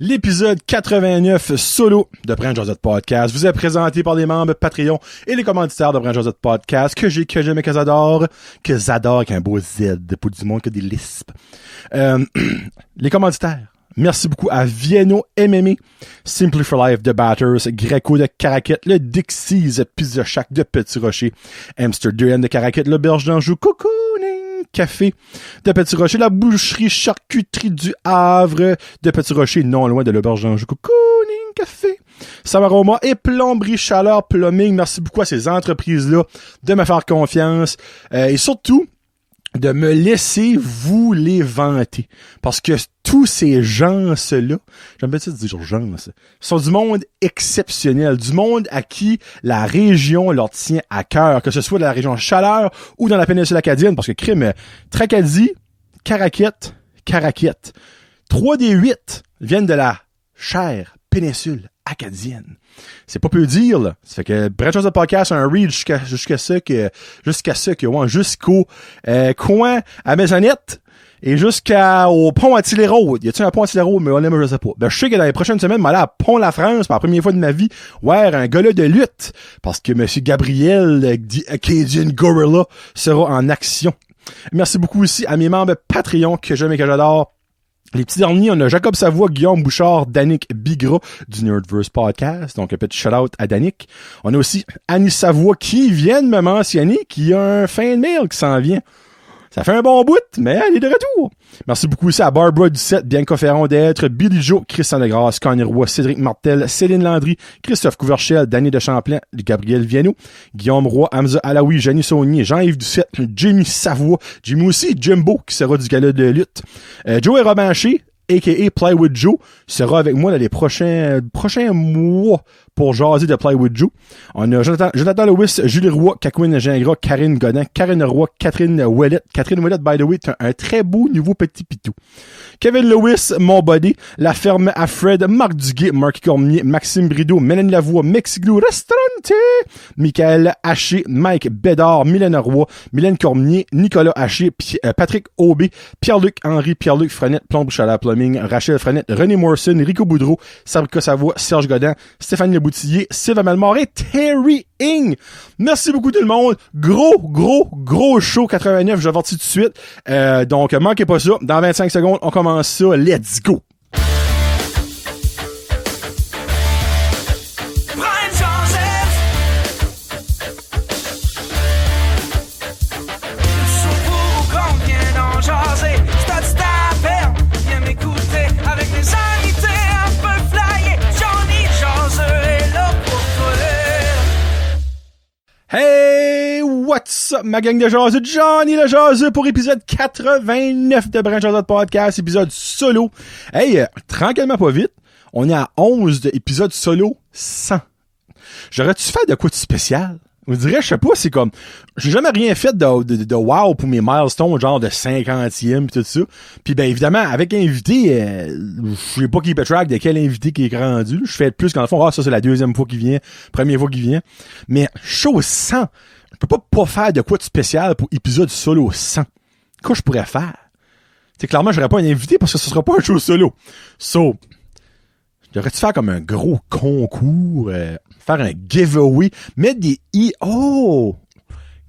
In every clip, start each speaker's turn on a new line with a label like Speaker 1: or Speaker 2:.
Speaker 1: L'épisode 89 solo de Brand Josette Podcast vous est présenté par les membres Patreon et les commanditaires de Brand Josette Podcast que j'aime et que j'adore avec un beau Z pour du monde que des lisps. Les commanditaires. Merci beaucoup à Vienno MMA, Simply for Life de Batters, Greco de Caraquette, le Dixie's Pizza Shack de Petit Rocher, Amsterdam de Caraquette, le Berge d'Anjou, Cocooning Café de Petit Rocher, la boucherie charcuterie du Havre de Petit Rocher, non loin de l'Auberge d'Anjou, Cocooning Café, Samaroma et Plomberie Chaleur Plumbing. Merci beaucoup à ces entreprises-là de me faire confiance et surtout de me laisser vous les vanter. Parce que tous ces gens-là, j'aime bien dire gens, sont du monde exceptionnel, du monde à qui la région leur tient à cœur, que ce soit dans la région Chaleur ou dans la péninsule acadienne, parce que crime, Tracadie, Caraquette, 3 des 8 viennent de la chère péninsule acadienne. C'est pas peu dire, là. Ça fait que Brand Josette Podcast a un read jusqu'au coin à Maisonnette et jusqu'au pont à Tillé-Road. Y a-t-il un pont à Tillé-Road? Mais honnêtement, je sais pas. Ben, je sais que dans les prochaines semaines, je vais aller à Pont-la-France pour la première fois de ma vie. Ouais, un gala de lutte. Parce que Monsieur Gabriel, the Acadian Gorilla, sera en action. Merci beaucoup aussi à mes membres Patreon que j'aime et que j'adore. Les petits derniers, on a Jacob Savoie, Guillaume Bouchard, Danick Bigra du Nerdverse Podcast. Donc, un petit shout-out à Danick. On a aussi Annie Savoie qui vient de me mentionner qu'il y a un fin de mail qui s'en vient. Ça fait un bon bout, mais elle est de retour. Merci beaucoup aussi à Barbara Ducette, Bianca Ferron d'être, Billy Joe, Christian Degrasse, Connie Roy, Cédric Martel, Céline Landry, Christophe Couverchel, Danny de Champlain, Gabriel Vienno, Guillaume Roy, Hamza Alaoui, Jenny Saunier, Jean-Yves Ducette, Jimmy Savoie, Jimmy aussi, Jimbo, qui sera du gala de lutte, Joe et Robinché, a.k.a. Plywood Joe, sera avec moi dans les prochains mois pour jaser de Plywood Joe. On a Jonathan Lewis, Julie Roy, Kakwin Gingras, Karine Godin, Karine Roy, Catherine Ouellette. Catherine Ouellette, by the way, est un très beau nouveau petit pitou. Kevin Lewis, Mon Body, La Ferme à Fred, Marc Duguay, Marc Cormier, Maxime Brideau, Mélanie Lavoie, Mexiglou, Restaurante, Michael Haché, Mike Bédard, Mylène Roy, Mylène Cormier, Nicolas Haché, Patrick Aubé, Pierre-Luc Henry, Pierre-Luc Frenette, Plomberie Chaleur Plumbing, Rachel Frenette, René Morrison, Rico Boudreau, Sabrica Savoie, Serge Godin, Stéphanie Leboutillier, Sylvain Malmore et Terry Ing. Merci beaucoup tout le monde. Gros show 89, je l'avertis tout de suite. Donc, manquez pas ça. Dans 25 secondes, on commence ça. Let's go! Hey, what's up, ma gang de jaseux? Johnny le jaseux pour épisode 89 de Brand Josette Podcast, épisode solo. Hey, tranquillement pas vite, on est à 11 d'épisode solo 100. J'aurais-tu fait de quoi de spécial? On dirait, je sais pas, c'est comme, j'ai jamais rien fait de wow pour mes milestones, genre de 50e pis tout ça. Puis ben évidemment, avec invité, je sais pas qui peut track de quel invité qui est rendu. Je fais plus qu'en fond, ça c'est la deuxième fois qu'il vient, première fois qu'il vient. Mais chose 100, je peux pas faire de quoi de spécial pour épisode solo 100. Quoi je pourrais faire? C'est clairement, j'aurais pas un invité parce que ce sera pas un show solo. So, j'aurais-tu faire comme un gros concours, faire un giveaway, mettre des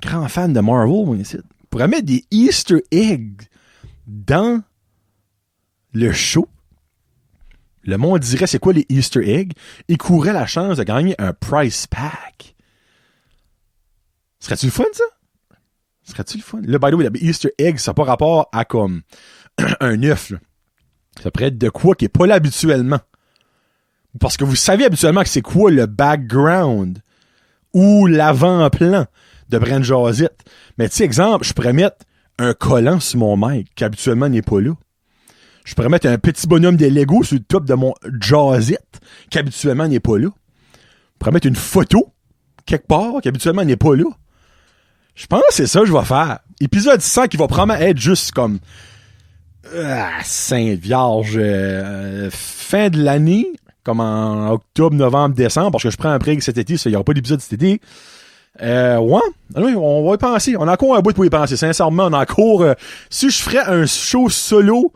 Speaker 1: grand fan de Marvel, moi, ici. Pourrait mettre des Easter eggs dans le show. Le monde dirait c'est quoi les Easter eggs et courrait la chance de gagner un prize pack. Serait-tu le fun, ça? Serait-tu le fun? Là, by the way, les Easter eggs, ça n'a pas rapport à comme un œuf, là. Ça pourrait être de quoi qui est pas là habituellement. Parce que vous savez habituellement que c'est quoi le background ou l'avant-plan de Brand Josette. Mais tu sais, exemple, je pourrais mettre un collant sur mon mic qui habituellement n'est pas là. Je pourrais mettre un petit bonhomme de Lego sur le top de mon Josette qui habituellement n'est pas là. Je pourrais mettre une photo quelque part qui habituellement n'est pas là. Je pense que c'est ça que je vais faire. Épisode 100 qui va probablement être juste comme Sainte Vierge fin de l'année. Comme en octobre, novembre, décembre, parce que je prends un break cet été, il n'y aura pas d'épisode cet été. Ouais, on va y penser. On a encore un bout pour y penser. Sincèrement, on a encore... si je ferais un show solo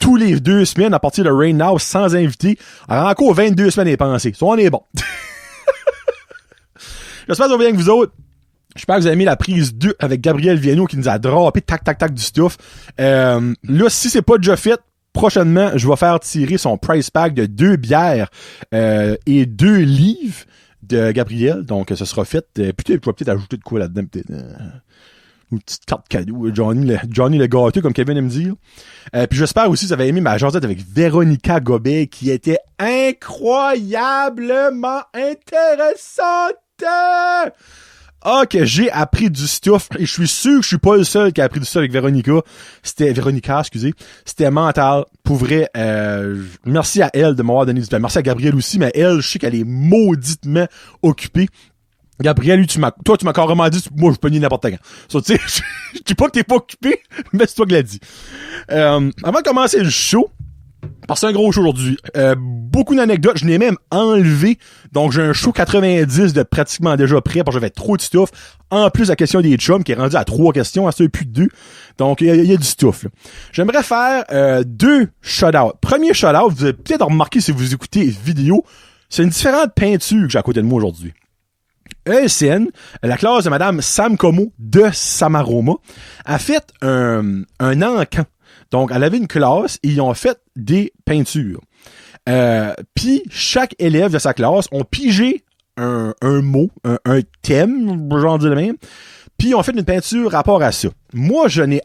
Speaker 1: tous les 2 semaines à partir de Rain Now sans invité. Alors encore 22 semaines à penser. Ça, on est bon. J'espère que ça va bien avec vous autres. J'espère que vous avez aimé la prise 2 avec Gabriel Viano qui nous a droppé tac du stuff. Là, si c'est pas déjà fait, prochainement, je vais faire tirer son price pack de 2 bières et 2 livres de Gabriel. Donc, ce sera fait. Putain, je vais peut-être ajouter de quoi là-dedans. Peut-être une petite carte cadeau. Johnny le gâteux, comme Kevin aime dire. Puis j'espère aussi que vous avez aimé ma jasette avec Véronica Gobet qui était incroyablement intéressante. Que j'ai appris du stuff et je suis sûr que je suis pas le seul qui a appris du stuff avec Véronica. C'était mental. Pour vrai, merci à elle de m'avoir donné du temps. Merci à Gabriel aussi, mais elle, je sais qu'elle est mauditement occupée. Gabriel, tu m'as carrément dit, moi, je peux nier n'importe quand. So, tu sais, je dis pas que t'es pas occupé, mais c'est toi qui l'as dit. Avant de commencer le show, parce que c'est un gros show aujourd'hui. Beaucoup d'anecdotes, je n'ai même enlevé. Donc, j'ai un show 90 de pratiquement déjà prêt parce que j'avais trop de stuff. En plus, la question des chums qui est rendue à 3 questions, à ce plus de 2. Donc, il y a du stuff, là. J'aimerais faire 2 shout-outs. Premier shout-out, vous avez peut-être remarqué si vous écoutez vidéo, c'est une différente peinture que j'ai à côté de moi aujourd'hui. ESN, la classe de Madame Sam Como de Samaroma, a fait un encan. Donc, elle avait une classe et ils ont fait des peintures. Puis, chaque élève de sa classe ont pigé un mot, un thème, j'en dis le même, puis ils ont fait une peinture rapport à ça. Moi, je n'ai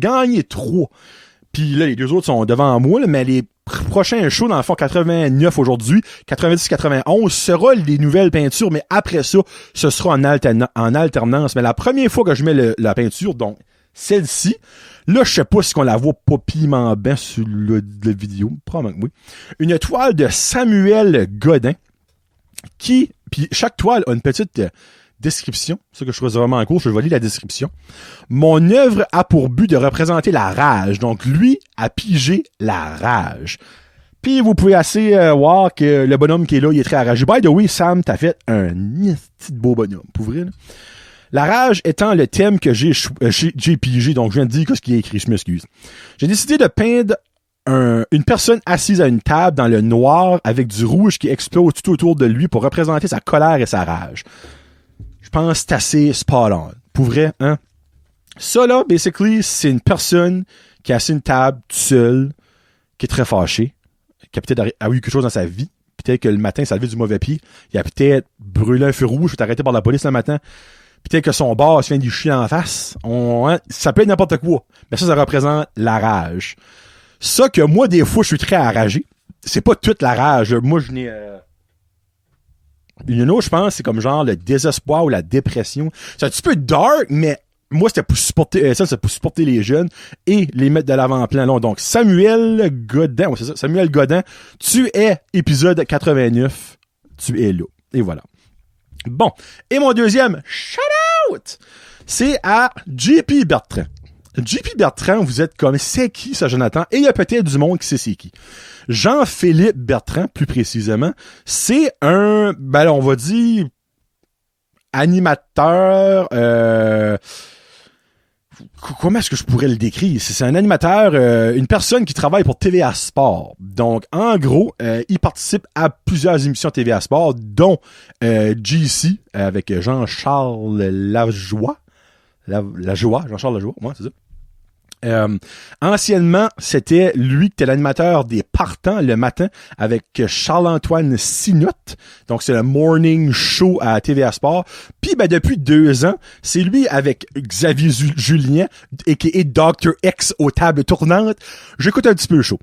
Speaker 1: gagné 3. Puis là, les 2 autres sont devant moi, là, mais les prochains shows, dans le fond, 89 aujourd'hui, 90-91, sera les nouvelles peintures, mais après ça, ce sera en alternance. Mais la première fois que je mets la peinture, donc celle-ci, là, je sais pas si on la voit pas piment bien sur la vidéo, probablement que oui. Une toile de Samuel Godin, puis chaque toile a une petite description, c'est ça que je trouve vraiment cool, je vais lire la description. Mon œuvre a pour but de représenter la rage, donc lui a pigé la rage. Puis vous pouvez assez voir que le bonhomme qui est là, il est très enragé. By the way, Sam, t'as fait un petit beau bonhomme, pour vrai, là. La rage étant le thème que j'ai pigé, donc je viens de dire ce qu'il a écrit, je m'excuse. J'ai décidé de peindre une personne assise à une table dans le noir avec du rouge qui explose tout autour de lui pour représenter sa colère et sa rage. Je pense que c'est assez spot on. Pour vrai, hein? Ça, là, basically, c'est une personne qui est assise à une table, toute seule, qui est très fâchée, qui a peut-être eu quelque chose dans sa vie. Peut-être que le matin, ça a levé du mauvais pied. Il a peut-être brûlé un feu rouge, été arrêté par la police le matin. Peut-être que son boss vient d'y chier en face. Ça peut être n'importe quoi. Mais ça représente la rage. Ça que moi, des fois, je suis très enragé. C'est pas toute la rage. Moi, je n'ai... Une autre, je pense, c'est comme genre le désespoir ou la dépression. C'est un petit peu dark, mais moi, c'était pour supporter c'est pour supporter les jeunes et les mettre de l'avant-plan. Là. Donc, Samuel Godin, c'est ça, Samuel Godin, tu es épisode 89. Tu es là. Et voilà. Bon. Et mon deuxième shout-out, c'est à JP Bertrand. JP Bertrand, vous êtes comme, c'est qui ça, Jonathan? Et il y a peut-être du monde qui sait c'est qui. Jean-Philippe Bertrand, plus précisément, c'est on va dire, animateur, comment est-ce que je pourrais le décrire? C'est un animateur, une personne qui travaille pour TVA Sport. Donc, en gros, il participe à plusieurs émissions TVA Sport, dont GC, avec Jean-Charles Lajoie. Jean-Charles Lajoie, moi, c'est ça. Anciennement, c'était lui qui était l'animateur des Partants le matin avec Charles-Antoine Sinotte. Donc, c'est le morning show à TVA Sport. Puis, depuis 2 ans, c'est lui avec Xavier Julien, a.k.a. Dr. X aux tables tournantes. J'écoute un petit peu le show.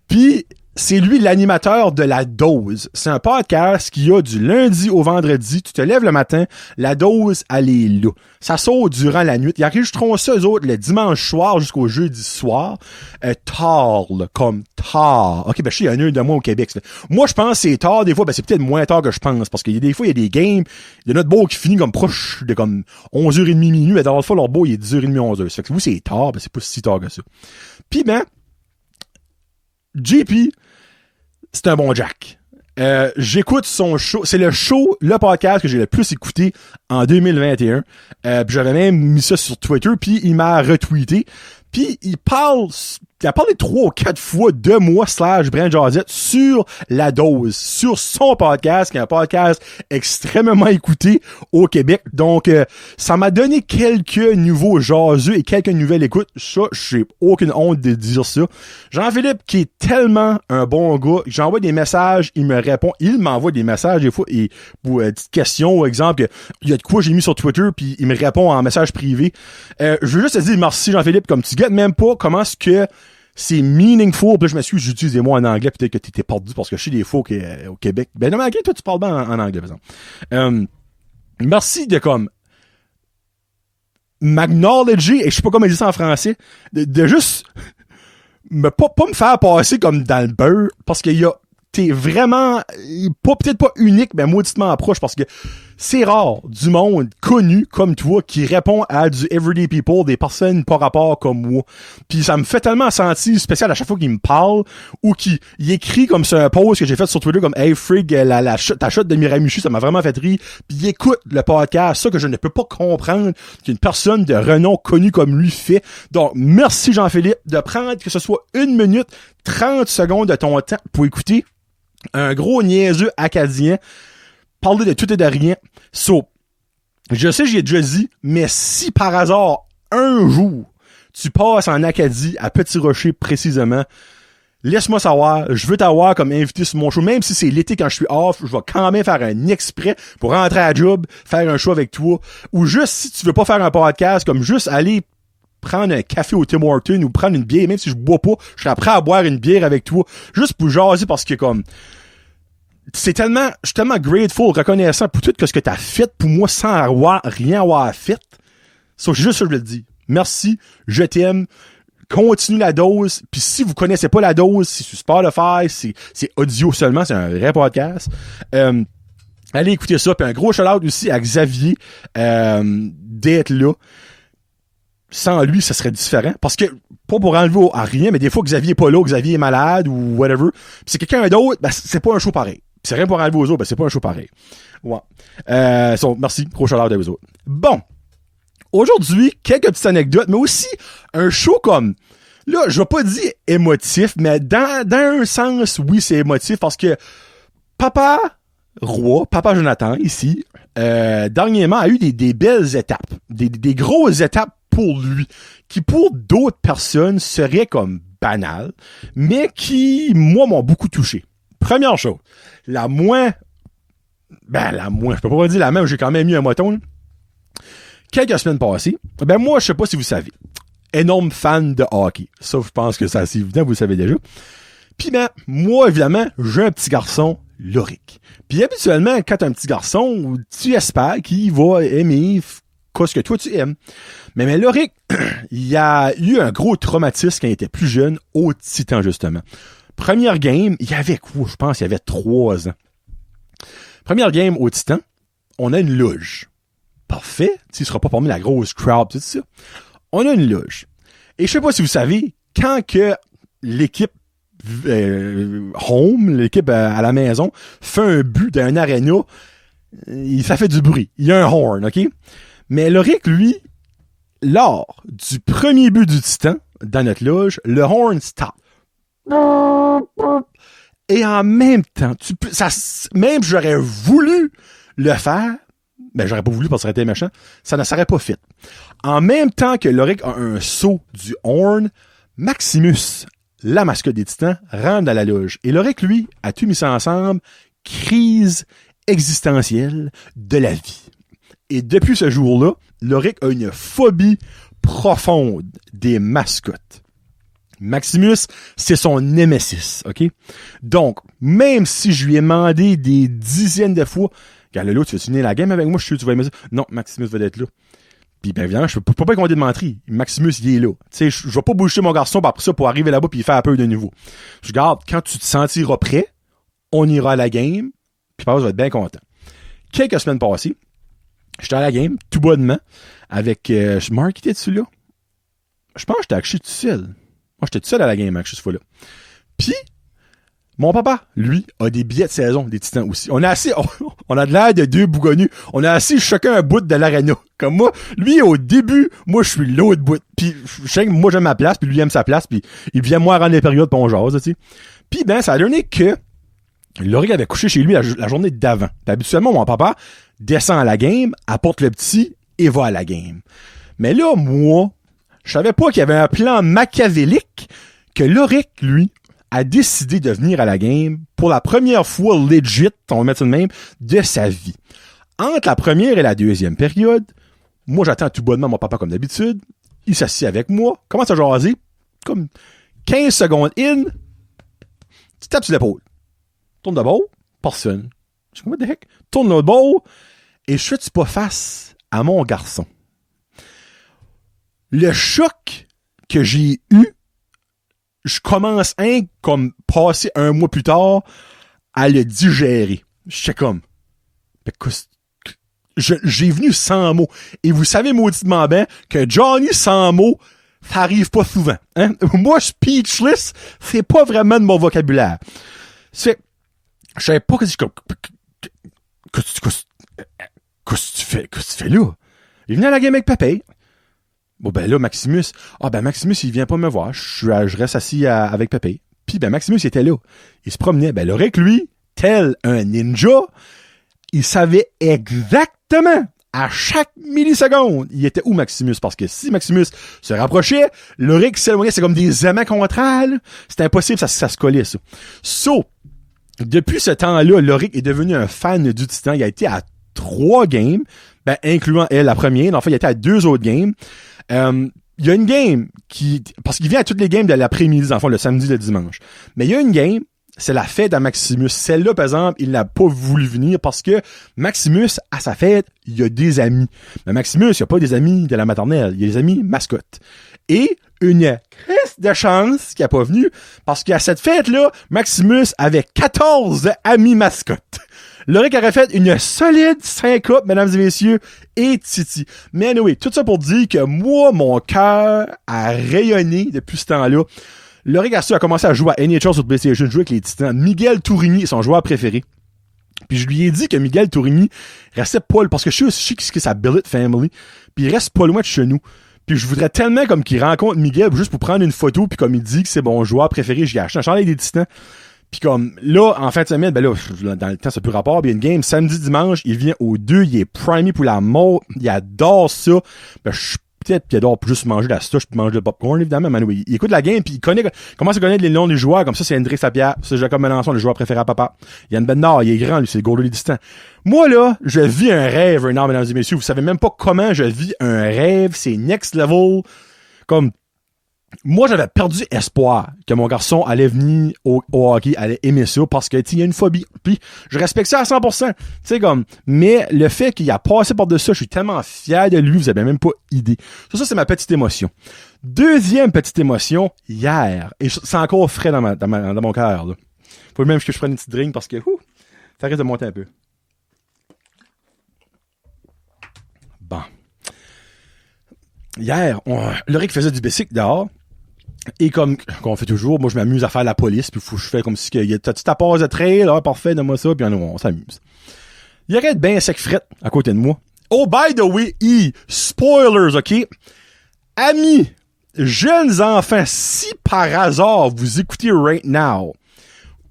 Speaker 1: Puis, c'est lui l'animateur de La Dose. C'est un podcast qui a du lundi au vendredi. Tu te lèves le matin, La Dose, elle est là. Ça sort durant la nuit. Ils enregistreront ça, eux autres, le dimanche soir jusqu'au jeudi soir. Tard, là, comme tard. Ok, je sais, il y en a un de moi au Québec. Là. Moi, je pense que c'est tard. Des fois, c'est peut-être moins tard que je pense. Parce qu'il y a des fois, il y a des games. Il y a notre beau qui finit comme proche de comme 11h30 minuit. Mais dans l'autre fois, leur beau, il est 10h30, 11h. Ça fait que vous, c'est tard. C'est pas si tard que ça. Puis, JP, c'est un bon Jack. J'écoute son show. C'est le podcast que j'ai le plus écouté en 2021. Puis j'avais même mis ça sur Twitter, puis il m'a retweeté. Puis il parle a parlé 3 ou 4 fois de moi / Brand Josette sur La Dose, sur son podcast, qui est un podcast extrêmement écouté au Québec. Donc, ça m'a donné quelques nouveaux jaseux et quelques nouvelles écoutes. Ça, j'ai aucune honte de dire ça. Jean-Philippe, qui est tellement un bon gars, j'envoie des messages, il me répond, il m'envoie des messages des fois, et pour petites questions, exemple, il y a de quoi j'ai mis sur Twitter, puis il me répond en message privé. Je veux juste te dire merci Jean-Philippe, comme tu guettes même pas comment est-ce que c'est meaningful. Puis là, je m'excuse, j'utilise des mots en anglais, peut-être que t'étais perdu parce que je sais des fois au Québec. Ben non, mais toi, tu parles bien en anglais, par exemple. Merci de comme m'acknowledger, et je sais pas comment dire ça en français, de juste pas me faire passer comme dans le beurre, parce qu'il y a t'es vraiment peut-être pas unique, mais mauditement proche, parce que c'est rare du monde connu comme toi qui répond à du everyday people, des personnes par rapport comme moi. Puis ça me fait tellement sentir spécial à chaque fois qu'il me parle ou qu'il écrit comme sur un post que j'ai fait sur Twitter comme hey frig ta shot de Miramichi, ça m'a vraiment fait rire. Puis il écoute le podcast, ça que je ne peux pas comprendre qu'une personne de renom connu comme lui fait. Donc merci Jean-Philippe de prendre que ce soit 1 minute 30 secondes de ton temps pour écouter un gros niaiseux acadien parler de tout et de rien. So, je sais, j'y ai déjà dit, mais si par hasard, un jour, tu passes en Acadie, à Petit Rocher précisément, laisse-moi savoir, je veux t'avoir comme invité sur mon show, même si c'est l'été quand je suis off, je vais quand même faire un exprès pour rentrer à job, faire un show avec toi, ou juste si tu veux pas faire un podcast, comme juste aller prendre un café au Tim Hortons ou prendre une bière, même si je bois pas, je serais prêt à boire une bière avec toi, juste pour jaser parce que comme je suis tellement grateful, reconnaissant pour tout ce que t'as fait pour moi sans rien avoir fait. C'est juste ça que je le dis. Merci, je t'aime. Continue La Dose. Puis si vous connaissez pas La Dose, c'est sur Spotify, c'est audio seulement, c'est un vrai podcast. Allez écouter ça. Puis un gros shout-out aussi à Xavier d'être là. Sans lui, ça serait différent. Parce que, pas pour enlever à rien, mais des fois Xavier est pas là, Xavier est malade ou whatever. Puis c'est quelqu'un d'autre, ben c'est pas un show pareil. C'est rien pour enlever aux autres, ben c'est pas un show pareil. Ouais. Merci, gros chaleur de vous autres. Bon. Aujourd'hui, quelques petites anecdotes, mais aussi un show comme, là, je vais pas dire émotif, mais dans un sens, oui, c'est émotif parce que Papa Jonathan, ici, dernièrement, a eu des belles étapes, des grosses étapes pour lui, qui pour d'autres personnes seraient comme banales, mais qui, moi, m'ont beaucoup touché. Première chose, je peux pas dire la même, j'ai quand même mis un moton, là. Quelques semaines passées, moi, je sais pas si vous savez, énorme fan de hockey. Ça, je pense que c'est assez évident, vous le savez déjà. Puis moi, évidemment, j'ai un petit garçon, Loric. Puis habituellement, quand t'as un petit garçon, tu espères qu'il va aimer ce que toi tu aimes. Mais Loric, il a eu un gros traumatisme quand il était plus jeune, au Titan, justement. Première game, il y avait quoi? Je pense qu'il y avait 3 ans. Première game au Titan, on a une loge. Parfait. Il sera pas parmi la grosse crowd, tout ça. On a une loge. Et je sais pas si vous savez, quand que l'équipe home, l'équipe à la maison, fait un but d'un aréna, ça fait du bruit. Il y a un horn, OK? Mais Loric, lui, lors du premier but du Titan, dans notre loge, le horn stop. Et en même temps, même j'aurais voulu le faire, ben j'aurais pas voulu parce que ça aurait été méchant, ça ne serait pas fait. En même temps que Loric a un saut du horn, Maximus, la mascotte des Titans, rentre dans la loge. Et Loric, lui, a tout mis ça ensemble, crise existentielle de la vie. Et depuis ce jour-là, Loric a une phobie profonde des mascottes. Maximus, c'est son némésis, OK? Donc, même si je lui ai demandé des dizaines de fois, regarde, là, tu veux finir la game avec moi, je suis sûr que tu vas aimer ça. Non, Maximus va être là. Puis, ben, évidemment, je peux pas commander de mentir. Maximus, il est là. Tu sais, je vais pas bouger mon garçon après ça pour arriver là-bas puis faire un peu de nouveau. Je garde, quand tu te sentiras prêt, on ira à la game, puis Papa va être bien content. Quelques semaines passées, j'étais à la game, tout bonnement, avec, Mark, qui était dessus là? Je pense que j'étais accouché tout seul. Moi, j'étais tout seul à la game, cette fois-là. Puis, Mon papa, lui, a des billets de saison des Titans aussi. On a de l'air de deux bougonnus. On a assis chacun un bout de l'aréna. Comme moi, lui, au début, moi, je suis l'autre bout. Puis, moi, j'aime ma place, puis lui aime sa place, puis il vient moi rendre les périodes, puis on jase, tu sais. Puis, ben, ça a donné que Laurie avait couché chez lui la journée d'avant. Puis, habituellement, mon papa descend à la game, apporte le petit et va à la game. Mais là, moi, je savais pas qu'il y avait un plan machiavélique que Loric, lui, a décidé de venir à la game pour la première fois legit, on va mettre ça de même, de sa vie. Entre la première et la deuxième période, moi j'attends tout bonnement mon papa comme d'habitude, il s'assied avec moi, commence à jaser, comme 15 secondes in, tu tapes sur l'épaule. Tourne de bord, personne. Je dis, what the heck? Tourne l'autre bord, et je suis pas face à mon garçon. Le choc que j'ai eu, je commence comme passer un mois plus tard à le digérer. J'étais comme, j'ai venu sans mots. Et vous savez mauditement bien que Johnny sans mots, ça arrive pas souvent. Hein? Moi, speechless, c'est pas vraiment de mon vocabulaire. Je savais pas qu'est-ce que tu fais là? Il venait à la game avec Pépé. Bon, ben là, Maximus, Maximus, il vient pas me voir. Je reste assis avec Pépé. Puis, ben, Maximus, il était là. Il se promenait. Ben, Loric, lui, tel un ninja, il savait exactement, à chaque milliseconde, il était où Maximus. Parce que si Maximus se rapprochait, Loric s'éloignait. C'est comme des aimants contraires, là. C'était impossible, ça se collait, ça. Depuis ce temps-là, Loric est devenu un fan du Titan. Il a été à 3 games, ben, incluant elle, la première. En fait, il a été à 2 autres games. Il y a une game parce qu'il vient à toutes les games de l'après-midi, en fait, le samedi, le dimanche. Mais il y a une game, c'est la fête à Maximus. Celle-là, par exemple, il n'a pas voulu venir parce que Maximus, à sa fête, il y a des amis. Mais Maximus, il n'y a pas des amis de la maternelle, il y a des amis mascottes. Et une crise de chance qu'il n'a pas venu parce qu'à cette fête-là, Maximus avait 14 amis mascottes. Loric aurait fait une solide syncope, mesdames et messieurs, et Titi. Mais anyway, tout ça pour dire que moi, mon cœur a rayonné depuis ce temps-là. Loric a commencé à jouer à NHL sur PlayStation, jouer avec les Titans. Miguel Tourigny est son joueur préféré. Puis je lui ai dit que Miguel Tourigny restait pas, parce que je sais ce que c'est sa Billet Family, puis il reste pas loin de chez nous. Puis je voudrais tellement comme qu'il rencontre Miguel juste pour prendre une photo, puis comme il dit que c'est mon joueur préféré, j'ai acheté un chandail des Titans. Puis comme, là, en fin de semaine, ben là, dans le temps, ça n'a plus rapport. Il y a une game samedi, dimanche, il vient aux 2, il est primé pour la mort, il adore ça. Ben, peut-être qu'il adore juste manger la souche puis manger le popcorn, évidemment. Mais oui, il écoute la game, puis il commence à connaître les noms des joueurs. Comme ça, c'est Hendrix Lapierre, c'est Jacob Melançon, le joueur préféré à papa. Yann Bednar, il est grand, lui, c'est le goaler distant. Moi, là, je vis un rêve, mesdames et messieurs. Vous savez même pas comment je vis un rêve. C'est next level. Comme, moi, j'avais perdu espoir que mon garçon allait venir au hockey, allait aimer ça, parce que, il y a une phobie. Puis, je respecte ça à 100%. Tu sais, comme, mais le fait qu'il a passé par-dessus ça, je suis tellement fier de lui, vous avez même pas idée. Ça, c'est ma petite émotion. Deuxième petite émotion, hier. Et c'est encore frais dans mon cœur, là. Faut même que je prenne une petite drink parce que, ça risque de monter un peu. Bon. Hier, Loric faisait du bicycle dehors. Et comme on fait toujours, moi je m'amuse à faire la police, puis je fais comme si t'as-tu ta passe de trail, là, parfait, donne-moi ça, puis on s'amuse. Il arrête bien sec frette à côté de moi. Oh, by the way, spoilers, ok? Amis, jeunes enfants, si par hasard vous écoutez right now,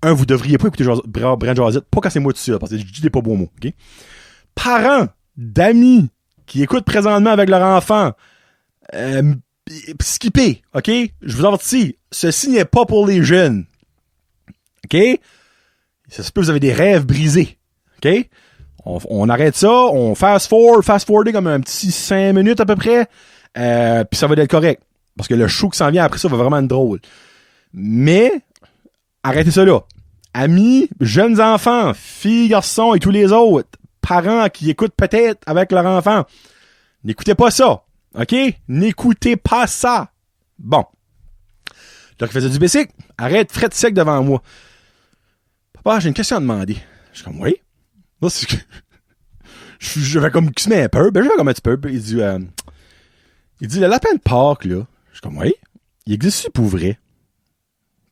Speaker 1: vous devriez pas écouter Brand Jazette, pas quand c'est moi tout seul, parce que je dis des pas beaux mots, ok? Parents d'amis qui écoutent présentement avec leur enfant, skipper, ok? Je vous avertis, ceci n'est pas pour les jeunes. Ok? Ça se peut que vous avez des rêves brisés. Ok? On arrête ça, on fast-forward comme un petit 5 minutes à peu près, puis ça va être correct. Parce que le show qui s'en vient après ça va vraiment être drôle. Mais, arrêtez ça là. Amis, jeunes enfants, filles, garçons et tous les autres, parents qui écoutent peut-être avec leur enfant, n'écoutez pas ça. OK? N'écoutez pas ça. Bon. Donc, il faisait du bicycle. Arrête, fret sec devant moi. Papa, j'ai une question à demander. Je suis comme, oui. Là, c'est que... je vais comme cuisiner un peu. Ben, je vais comme un petit peu. Il dit, le lapin de Pâques, là. Je suis comme, oui. Il existe pour vrai.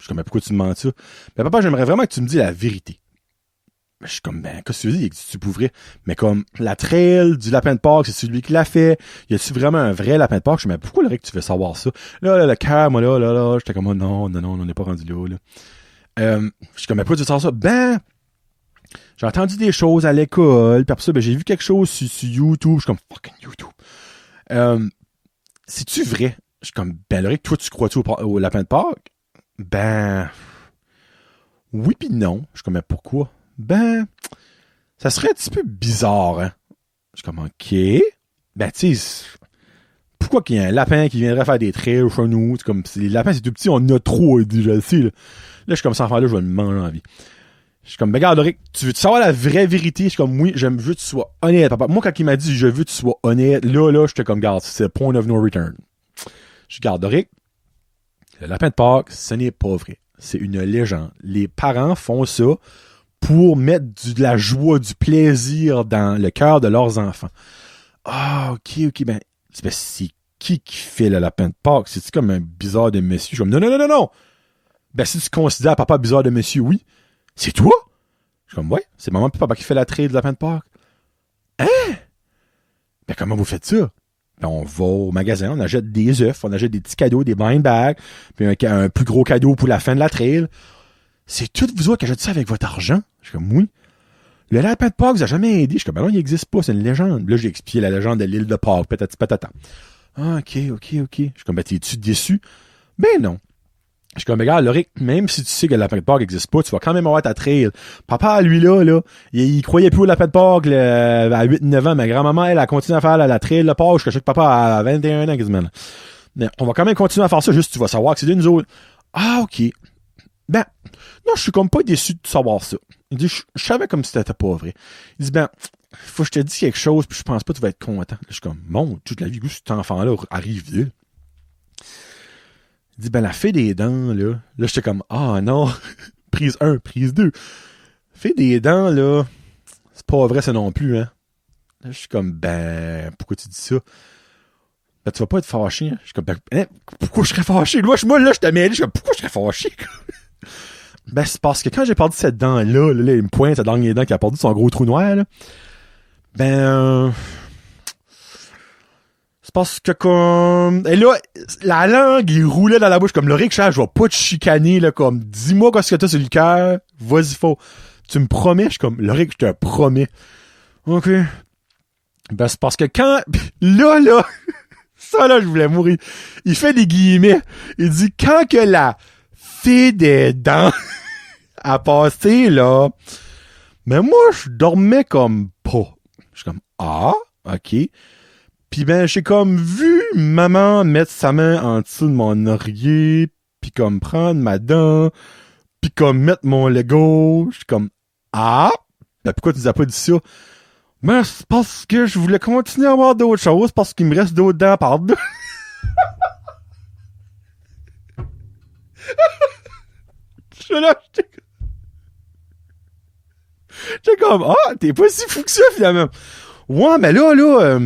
Speaker 1: suis comme, ben, pourquoi tu me mens ça? Ben, papa, j'aimerais vraiment que tu me dises la vérité. Je suis comme, ben, qu'est-ce que tu dis? Tu pourrais. Mais comme, la trail du lapin de Pâques, c'est celui qui l'a fait. Y a-tu vraiment un vrai lapin de Pâques? Je suis, mais pourquoi, Loric, tu veux savoir ça? Là, le cœur, moi, là, j'étais comme, oh, non, on n'est pas rendu là. Je suis comme, mais pourquoi tu veux savoir ça? Ben, j'ai entendu des choses à l'école, puis après ça, ben, j'ai vu quelque chose sur YouTube. Je suis comme, fucking YouTube. C'est-tu vrai? Je suis comme, ben, Loric, toi, tu crois-tu au lapin de Pâques? Ben, oui pis non. Je suis comme, mais pourquoi? Ben, ça serait un petit peu bizarre, hein. Je suis comme, ok. Ben, tu sais, pourquoi qu'il y a un lapin qui viendrait faire des trails chez nous? C'est comme, les lapins, c'est tout petit, on en a trop, je le sais, là. Là, je suis comme, sans faire là, je vais le manger en vie. Je suis comme, ben, regarde, Rick, tu veux savoir la vraie vérité? Je suis comme, oui, je veux que tu sois honnête, papa. Moi, quand il m'a dit, je veux que tu sois honnête, là, j'étais comme, regarde, c'est point of no return. Je garde, Rick, le lapin de Pâques, ce n'est pas vrai. C'est une légende. Les parents font ça pour mettre de la joie, du plaisir dans le cœur de leurs enfants. Ah, ok, ben, c'est qui fait le lapin de Pâques? C'est-tu comme un bizarre de monsieur? Je suis comme, non. Ben, si tu considères papa bizarre de monsieur, oui. C'est toi? Je suis comme, ouais, c'est maman et papa qui fait la trail du lapin de Pâques. Hein? Ben, comment vous faites ça? Ben, on va au magasin, on achète des œufs, on achète des petits cadeaux, des blind bags, puis un plus gros cadeau pour la fin de la trail. C'est tout vous autres qui achetez ça avec votre argent? Je suis comme, oui. Le lapin de Pâques vous a jamais aidé. Je suis comme, ben non, il n'existe pas, c'est une légende. Là, j'ai expliqué la légende de l'île de Pâques, patati patata. Ah, ok. Je suis comme, ben, t'es-tu déçu? Ben non. Je suis comme, regarde, Loric, même si tu sais que le lapin de Pâques n'existe pas, tu vas quand même avoir ta trail. Papa, lui, là, il croyait plus au lapin de Pâques à 8-9 ans. Ma grand-maman, elle a continué à faire la trail de Pâques jusqu'à chaque papa à 21 ans, quasiment. Mais on va quand même continuer à faire ça, juste tu vas savoir que c'est de nous autres. Ah, ok. Ben, non, je suis comme pas déçu de savoir ça. Il dit, je savais comme si c'était pas vrai. Il dit, ben, faut que je te dise quelque chose, puis je pense pas que tu vas être content. Là, je suis comme, bon, toute la vie, cet enfant-là arrive là. Il dit, ben, la fée des dents, là j'étais comme, ah non, prise 1, prise 2. Fée des dents, là, c'est pas vrai ça non plus, hein. Là, je suis comme, ben, pourquoi tu dis ça? Ben, tu vas pas être fâché, hein. Je suis comme, ben, hein, pourquoi je serais fâché? Moi, là, je te mêlé, je suis comme, pourquoi je serais fâché? Ben, c'est parce que quand j'ai perdu cette dent-là, là, il me pointe cette dernière dent qui a perdu son gros trou noir, là. Ben, c'est parce que comme... Et là, la langue, il roulait dans la bouche comme, Loric, je vais pas te chicaner, là, comme, dis-moi qu'est-ce que t'as sur le cœur, vas-y, faut. Tu me promets? Je suis comme, Loric, je te promets. Ok. Ben, c'est parce que quand... Là, ça, là, je voulais mourir. Il fait des guillemets. Il dit, quand que la fée des dents a passé, là, mais moi, je dormais comme pas. Je suis comme, ah, ok. Puis ben, j'ai comme vu maman mettre sa main en dessous de mon oreiller, puis comme prendre ma dent, puis comme mettre mon Lego. Je suis comme, ah, ben pourquoi tu nous as pas dit ça? Ben, c'est parce que je voulais continuer à avoir d'autres choses, parce qu'il me reste d'autres dents par-dedans. J'étais comme, ah, t'es pas si fou que ça, finalement. Ouais, mais là,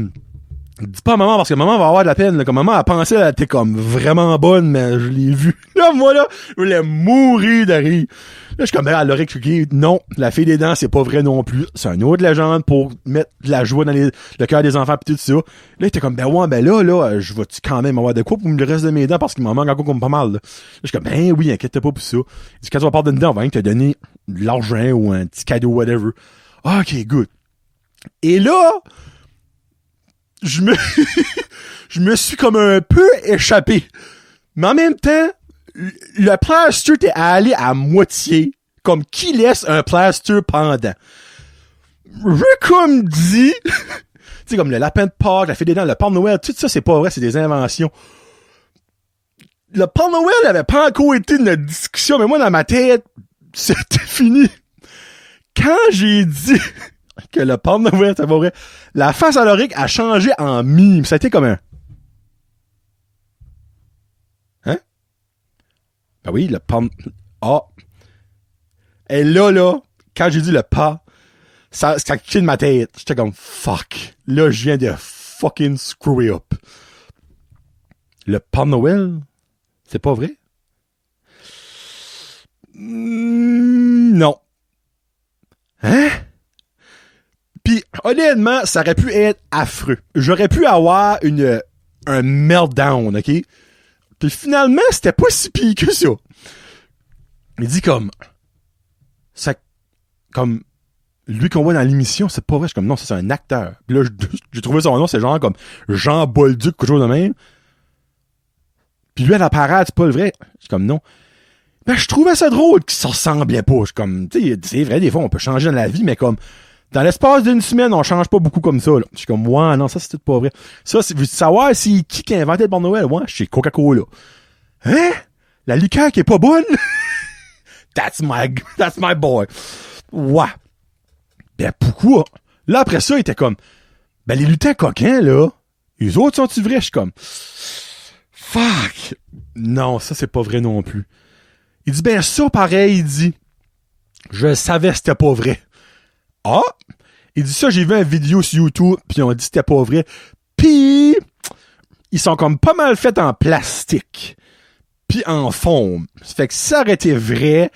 Speaker 1: dis pas à maman parce que maman va avoir de la peine. Là. Comme maman a pensé qu'elle était comme vraiment bonne, mais je l'ai vue. Là, moi, là, je voulais mourir de rire. Là, je suis comme, ben, elle aurait expliqué, non, la fée des dents, c'est pas vrai non plus. C'est une autre légende pour mettre de la joie dans le cœur des enfants pis tout ça. Là, il était comme, ben ouais, ben là, je vais-tu quand même avoir de quoi pour le reste de mes dents parce qu'il m'en manque encore comme pas mal. Là, je suis comme, ben oui, inquiète-toi pas pour ça. Il dit, quand tu vas parler d'une dent, on va rien te donner de l'argent ou un petit cadeau, whatever. Ok, good. Et là, je me suis comme un peu échappé. Mais en même temps, le plaster t'est allé à moitié. Comme qui laisse un plaster pendant? Je comme dit, tu sais, comme le lapin de Pâques, la fée des dents, le Père Noël, tout ça, c'est pas vrai, c'est des inventions. Le Père Noël n'avait pas encore été de notre discussion, mais moi, dans ma tête, c'était fini. Quand j'ai dit que le Père Noël, c'est pas vrai, la face à Loric a changé en mime. Ça a été comme un... Hein? Ben oui, le Père... Ah! Et là, quand j'ai dit le pas, ça a quitté de ma tête. J'étais comme, fuck. Là, je viens de fucking screw it up. Le Père Noël, c'est pas vrai? Non. Hein? Puis, honnêtement, ça aurait pu être affreux. J'aurais pu avoir un meltdown, OK? Puis finalement, c'était pas si pire que ça. Il dit comme... Ça... Comme... Lui qu'on voit dans l'émission, c'est pas vrai. Je suis comme, non, ça, c'est un acteur. Puis là, j'ai trouvé son nom, c'est genre comme Jean Bolduc, quelque chose de même. Puis lui, à la parade, c'est pas le vrai. Je suis comme, non. Ben, je trouvais ça drôle qu'il s'en ressemblait pas. Je suis comme, tu sais, c'est vrai, des fois, on peut changer dans la vie, mais comme, dans l'espace d'une semaine, on change pas beaucoup comme ça, là. Je suis comme, ouais, non, ça, c'est tout pas vrai. Ça, veux-tu savoir si qui a inventé le Père Noël? Ouais, c'est Coca-Cola. Hein? La liqueur qui est pas bonne? That's my boy. Ouais. Ben, pourquoi? Là, après ça, il était comme, ben, les lutins coquins, là, les autres sont-ils vrais? Je suis comme, fuck! Non, ça, c'est pas vrai non plus. Il dit, ben, ça, pareil, il dit, je savais que c'était pas vrai. Ah! Il dit ça, j'ai vu une vidéo sur YouTube, puis on dit que c'était pas vrai. Puis, ils sont comme pas mal faits en plastique. Puis en foam. Ça fait que si ça aurait été vrai,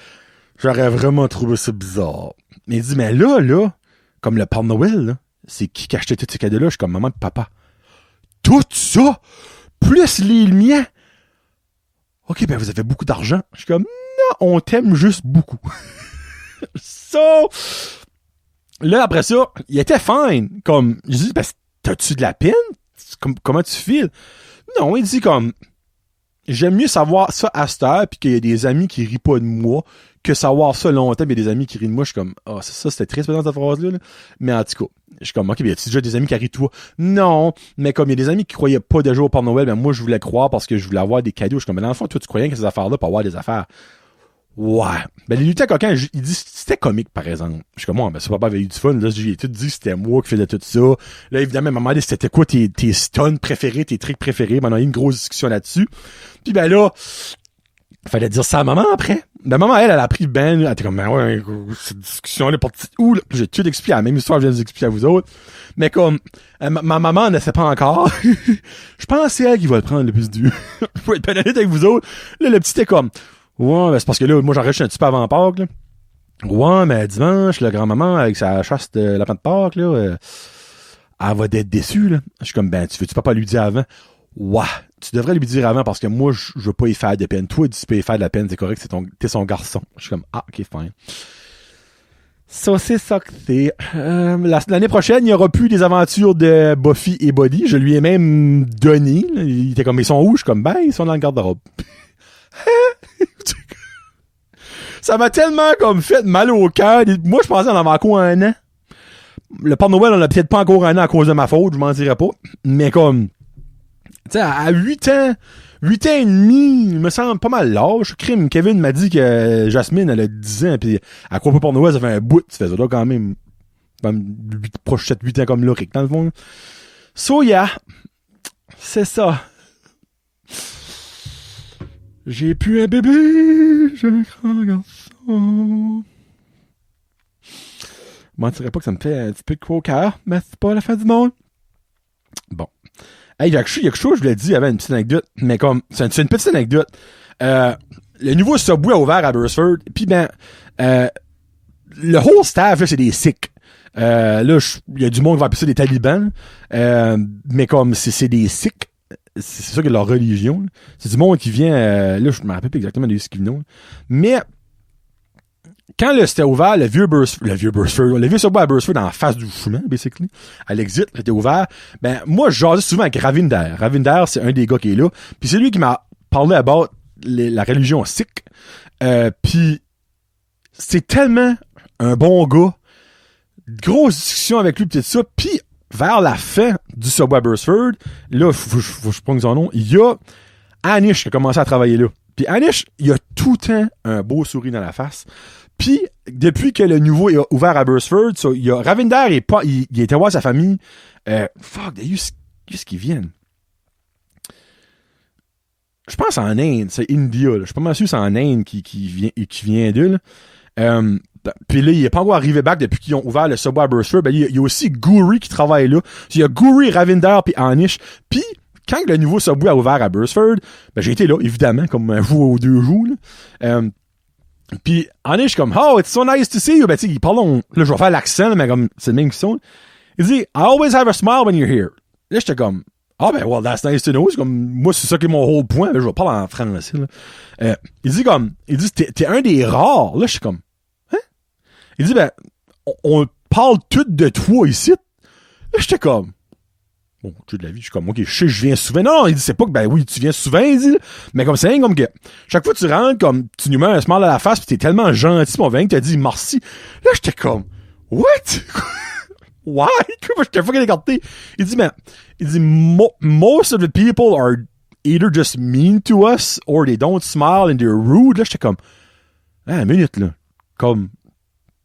Speaker 1: j'aurais vraiment trouvé ça bizarre. Mais il dit, mais là, comme le Père Noël, là, c'est qui achetait tous ces cadeaux-là? Je suis comme maman et papa. Tout ça, plus les miens. OK, ben vous avez beaucoup d'argent. Je suis comme, non, on t'aime juste beaucoup. So, là, après ça, il était fine. Comme, je dis, ben, t'as-tu de la peine? Comment tu files? Non, il dit comme, j'aime mieux savoir ça à cette heure, puis qu'il y a des amis qui rient pas de moi, que savoir ça longtemps, mais il y a des amis qui rient de moi. Je suis comme, ah, ça, c'était triste dans cette phrase-là, là. Mais en tout cas, je suis comme, OK, ben, y a-tu déjà des amis qui rient de toi? Non, mais comme il y a des amis qui croyaient pas déjà au Père Noël, ben, moi, je voulais croire parce que je voulais avoir des cadeaux. Je suis comme, mais dans le fond, toi, tu croyais que ces affaires-là pour avoir des affaires. Ouais. Ben, les lutins coquins, il dit, c'était comique, par exemple. Je suis comme, moi, ben, ça papa avait eu du fun. Là, j'ai tout dit, c'était moi qui faisais tout ça. Là, évidemment, ma maman, c'était quoi tes stuns préférés, tes tricks préférés. Ben, on a eu une grosse discussion là-dessus. Puis, ben, là, fallait dire ça à maman après. Ben, maman, elle a pris ben, elle était comme, ben, ouais, cette discussion-là, pour où, là? J'ai tout expliqué, la même histoire, je viens de vous expliquer à vous autres. Mais comme, ma maman ne sait pas encore. Je pense que c'est elle qui va le prendre le plus dur. Pour être honnête avec vous autres. Là, le petit était comme, ouais, ben c'est parce que là, moi, j'enregistre un petit peu avant Pâques, là. Ouais, mais dimanche, la grand-maman, avec sa chasse de lapin de Pâques, là, elle va être déçue, là. Je suis comme, ben, tu veux-tu pas lui dire avant? Ouais, tu devrais lui dire avant parce que moi, je veux pas y faire de peine. Toi, tu peux y faire de la peine, c'est correct, t'es son garçon. Je suis comme, ah, ok, fine. Ça, c'est ça que c'est. L'année prochaine, il y aura plus des aventures de Buffy et Buddy. Je lui ai même donné. Là. Il était comme, ils sont où? Je suis comme, ben, ils sont dans le garde-robe. Ça m'a tellement comme fait mal au cœur. Moi, je pensais en avoir encore un an. Le Père Noël, on a peut-être pas encore un an à cause de ma faute, je m'en dirais pas. Mais comme, tu sais, à 8 ans et demi, il me semble pas mal l'âge. Crime, Kevin m'a dit que Jasmine, elle a 10 ans, pis à quoi pas Père Noël, ça fait un bout. Tu fais ça là quand même, proche 7-8 ans comme Loric, dans le fond. So, yeah. C'est ça. J'ai plus un bébé, j'ai un grand garçon. Je mentirais pas que ça me fait un petit peu de quoi au cœur, mais c'est pas la fin du monde. Bon. Hey, il y a quelque chose, je vous l'ai dit, il y avait une petite anecdote, mais comme, c'est une petite anecdote. Le nouveau Subway a ouvert à Burstford, pis ben, le whole staff, là, c'est des Sikhs. Là, il y a du monde qui va appeler ça des talibans, mais comme, c'est des Sikhs. C'est ça que leur religion. Là. C'est du monde qui vient... là, je me rappelle pas exactement de ce qu'ils viennent. Mais quand c'était ouvert, le vieux Subway à Burstford en face du chemin, basically, à l'exit, c'était ouvert. Ben, moi, je jasais souvent avec Ravinder. Ravinder, c'est un des gars qui est là. Puis c'est lui qui m'a parlé about la religion sikh. Puis c'est tellement un bon gars. Grosse discussion avec lui, peut-être ça. Puis vers la fin du Subway à Burstford, là, faut que je prenne son nom, il y a Anish qui a commencé à travailler là. Puis Anish, il a tout le temps un beau sourire dans la face. Puis, depuis que le nouveau est ouvert à Burstford, il y a Ravinder, il était voir sa famille. Fuck, qu'est-ce qu'ils viennent? Je pense en Inde, c'est India, là. Je suis pas mal sûr que c'est en Inde qui vient d'eux, là. Puis là, il est pas encore arrivé back depuis qu'ils ont ouvert le Subway à Burstford. Ben, il y a aussi Guri qui travaille là. Il y a Guri, Ravinder puis Anish. Puis, quand le nouveau Subway a ouvert à Burstford, ben, j'ai été là, évidemment, comme un jour ou 2 jours, là. Puis, en est, je suis comme, oh, it's so nice to see you. Ben, tu sais, il parle, là, je vais faire l'accent, mais comme, c'est le même qui sont. Il dit, I always have a smile when you're here. Là, j'étais comme, ben, well, that's nice to know. C'est comme, moi, c'est ça qui est mon whole point. Là, je vais parler en français, là. Il dit, t'es un des rares. Là, je suis comme, hein? Il dit, ben, on parle tout de toi ici. Là, j'étais comme, bon, tu de la vie, je suis comme, ok, je sais, je viens souvent. Non, il dit, c'est pas que, ben oui, tu viens souvent, il dit, là. Mais comme c'est comme que, chaque fois que tu rentres, comme, tu nous mets un smile à la face, pis t'es tellement gentil, mon vin, que t'as dit merci. Là, j'étais comme, what? Why? J'étais fucking écarté. Il dit, most of the people are either just mean to us, or they don't smile and they're rude. Là, j'étais comme, une minute, là. Comme,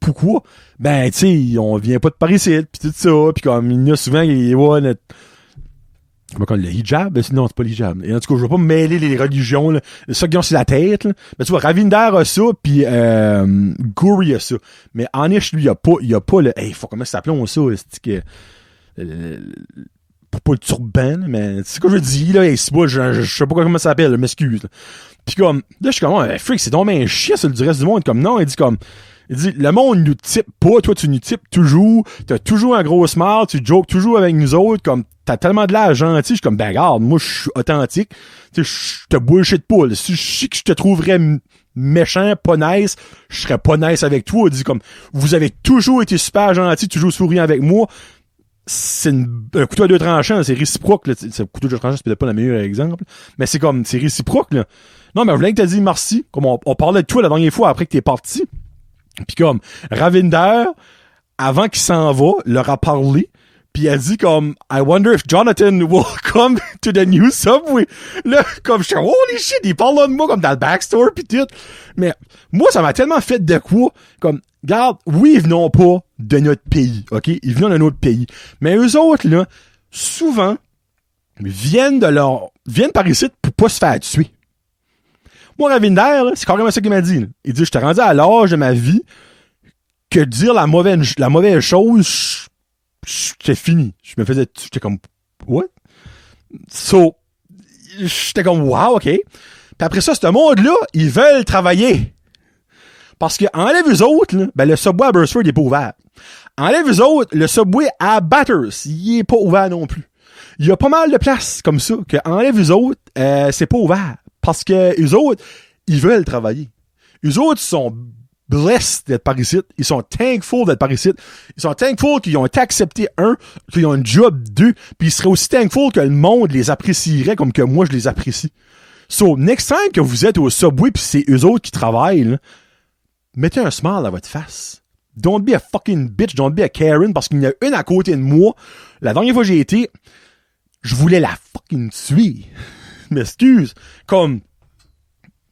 Speaker 1: pourquoi? Ben, tu sais, on vient pas de Paris, pis tout ça, pis comme, il y a souvent, comment on le hijab? Non, c'est pas le hijab. Et en tout cas, je veux pas me mêler les religions, là. Ça qu'ils ont sur la tête, là. Mais tu vois, Ravinder a ça, pis Guri a ça. Mais Anish, lui, il y a pas le, faut comment ça s'appelle, ça, c'est que, pas le turban, mais c'est ce que je dis, là, c'est pas, je sais pas comment ça s'appelle, m'excuse, là. Pis comme, là, je suis comme, freak, c'est donc ben chiant, sur le reste du monde. Comme, non, il dit, le monde nous type pas, toi, tu nous types toujours, t'as toujours un gros smile, tu jokes toujours avec nous autres, comme, t'as tellement de l'air gentil, je suis comme, ben, regarde, moi, je suis authentique, tu sais, je te bullshit pas, là. Si je sais que je te trouverais méchant, pas nice, je serais pas nice avec toi. Il dit comme, vous avez toujours été super gentil, toujours souriant avec moi. C'est un couteau à deux tranchants, c'est réciproque, là. C'est un couteau à deux tranchants, c'est peut-être pas le meilleur exemple, mais c'est comme, c'est réciproque, là. Non, mais je voulais que t'as dit merci, comme on parlait de toi la dernière fois après que t'es parti. Puis comme, Ravinder, avant qu'il s'en va, leur a parlé, puis il a dit comme, I wonder if Jonathan will come to the new subway. Là, comme, je suis holy shit, il parle là de moi comme dans le backstore pis tout. Mais, moi, ça m'a tellement fait de quoi, comme, regarde, oui, ils venons pas de notre pays, ok? Ils viennent d'un autre pays. Mais eux autres, là, souvent, viennent par ici pour pas se faire tuer. Moi, Ravinder, là, c'est carrément ça qu'il m'a dit, là. Il dit, je t'ai rendu à l'âge de ma vie que dire la mauvaise chose, c'était fini. J'étais comme, what? So, j'étais comme, wow, ok. Puis après ça, ce monde-là, ils veulent travailler. Parce que, enlève eux autres, là, ben, le Subway à Burstford, il est pas ouvert. Enlève eux autres, le Subway à Bathurst, il est pas ouvert non plus. Il y a pas mal de places comme ça, que enlève eux autres, c'est pas ouvert. Parce que eux autres, ils veulent travailler. Eux autres sont blessed d'être par ici. Ils sont thankful d'être par ici. Ils sont thankful qu'ils ont été acceptés, qu'ils ont un job, deux, puis ils seraient aussi thankful que le monde les apprécierait comme que moi je les apprécie. So, next time que vous êtes au Subway pis c'est eux autres qui travaillent, là, mettez un smile à votre face. Don't be a fucking bitch, don't be a Karen, parce qu'il y en a une à côté de moi. La dernière fois que j'ai été, je voulais la fucking tuer. M'excuse. Comme,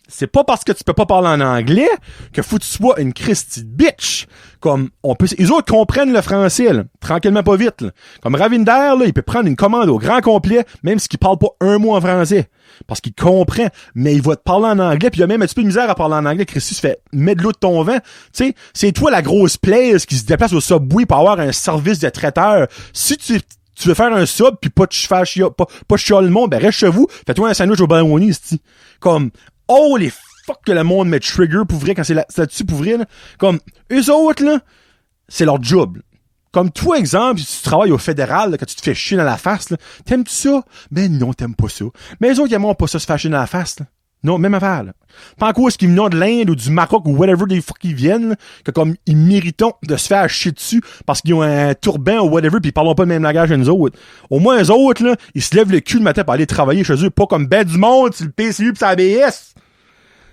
Speaker 1: c'est pas parce que tu peux pas parler en anglais que faut que tu sois une Christy bitch. Comme, les autres comprennent le français, là, tranquillement pas vite, là. Comme Ravinder, là, il peut prendre une commande au grand complet, même s'il parle pas un mot en français. Parce qu'il comprend, mais il va te parler en anglais, puis il a même un petit peu de misère à parler en anglais. Christy se fait mettre de l'eau de ton vent. Tu sais, c'est toi la grosse plaise qui se déplace au Subway pour avoir un service de traiteur. Si tu veux faire un sub pis pas chialer le monde, ben reste chez vous, fais-toi un sandwich au bologna, c'ti. Comme, oh les fuck que le monde met trigger pour vrai quand c'est là-dessus pour vrai, là. Comme, eux autres, là, c'est leur job. Comme toi, exemple, si tu travailles au fédéral, là, quand tu te fais chier dans la face, là, t'aimes-tu ça? Ben non, t'aimes pas ça. Mais eux autres, ils aiment pas ça se faire chier dans la face, là. Non, même affaire, là. Pas encore est-ce qu'ils viennent de l'Inde ou du Maroc ou whatever des fuck ils viennent, là, que comme ils méritent de se faire chier dessus parce qu'ils ont un turban ou whatever pis ils parlent pas le même langage que nous autres. Au moins, eux autres, là, ils se lèvent le cul le matin pour aller travailler chez eux, pas comme ben du monde, c'est le PCU pis c'est ABS.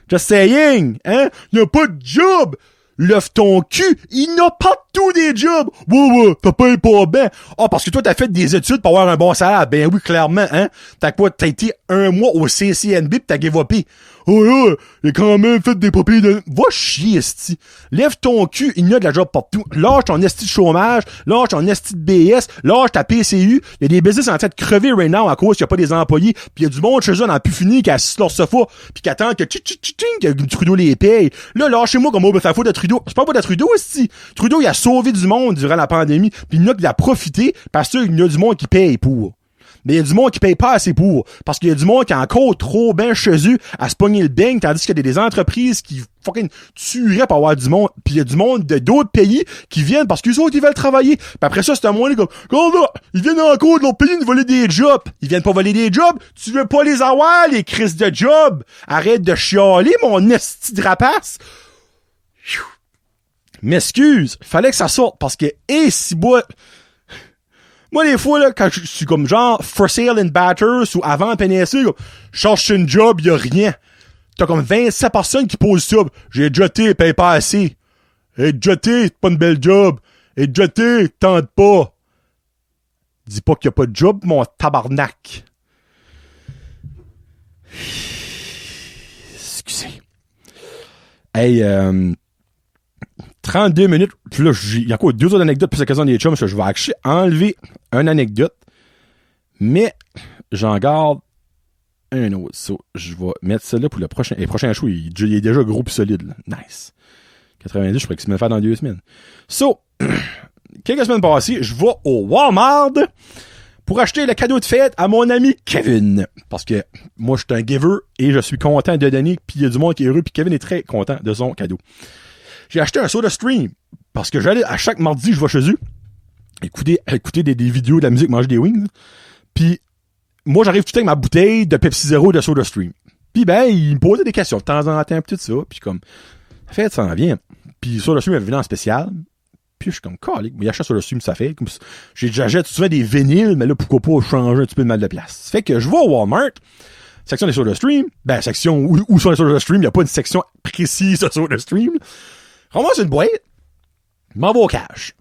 Speaker 1: Just saying, hein? Il y a pas de job! Lève ton cul, il n'a pas tous des jobs. Ouais, t'as pas bien. Ah, parce que toi, t'as fait des études pour avoir un bon salaire. Ben oui, clairement, hein. T'as été 1 mois au CCNB pis t'as give upé. Oh, j'ai quand même fait des papiers de... Va chier, esti. Lève ton cul, il y a de la job partout. Lâche ton esti de chômage, lâche ton esti de BS, lâche ta PCU. Il y a des business en train de crever right now à cause qu'il n'y a pas des employés. Pis il y a du monde chez eux, on a pu finir, qui assiste leur sofa, pis qui attend que que Trudeau les paye. Là, lâchez-moi comme on veut faire faute de Trudeau. C'est pas de Trudeau, esti. Trudeau, il a sauvé du monde durant la pandémie, pis il y en a qui a profité parce qu'il y a du monde qui paye pour. Mais il y a du monde qui paye pas assez pour. Parce qu'il y a du monde qui est encore trop bien chez eux à se pogner le beigne, tandis qu'il y a des entreprises qui fucking tueraient pour avoir du monde. Puis il y a du monde de d'autres pays qui viennent parce qu'ils autres, ils veulent travailler. Puis après ça, c'est un monde comme, regarde là, ils viennent encore de l'autre pays nous voler des jobs. Ils viennent pas voler des jobs. Tu veux pas les avoir, les crises de jobs. Arrête de chialer, mon esti de rapace. M'excuse. Fallait que ça sorte parce que, si moi, des fois, là, quand je suis comme genre for sale in Batters ou avant PNSE, je cherche une job, y a rien. T'as comme 27 personnes qui posent ça. J'ai jeté, paye pas assez. Et jeté, c'est pas une belle job. Et jeté, tente pas. Dis pas qu'il y a pas de job, mon tabarnak. Excusez. Hey, 32 minutes. Puis là, il y a quoi, 2 autres anecdotes plus la question des chums. Je vais enlever une anecdote. Mais, j'en garde un autre. So, je vais mettre celle-là pour le prochain. Et le prochain show, il est déjà gros pis solide, là. Nice. 90, je pourrais qu'il se me faire dans 2 semaines. So, quelques semaines passées, je vais au Walmart pour acheter le cadeau de fête à mon ami Kevin. Parce que moi, je suis un giver et je suis content de donner. Puis il y a du monde qui est heureux. Puis Kevin est très content de son cadeau. J'ai acheté un SodaStream parce que j'allais à chaque mardi, je vais chez eux écouter des vidéos de la musique, manger des wings. Puis moi, j'arrive tout avec ma bouteille de Pepsi Zero de SodaStream. Puis ben, il me posait des questions de temps en temps, tout ça. Puis comme, en fait, ça en vient. Puis SodaStream est venu en spécial. Puis je suis comme, calique, mais il achète SodaStream, ça fait. Comme, j'achète souvent des vinyles, mais là, pourquoi pas changer un petit peu de mal de place. Ça fait que je vais au Walmart, section des SodaStream, ben, section où sont les SodaStream, il n'y a pas une section précise de SodaStream. Ramasse une boîte, m'en va au cash.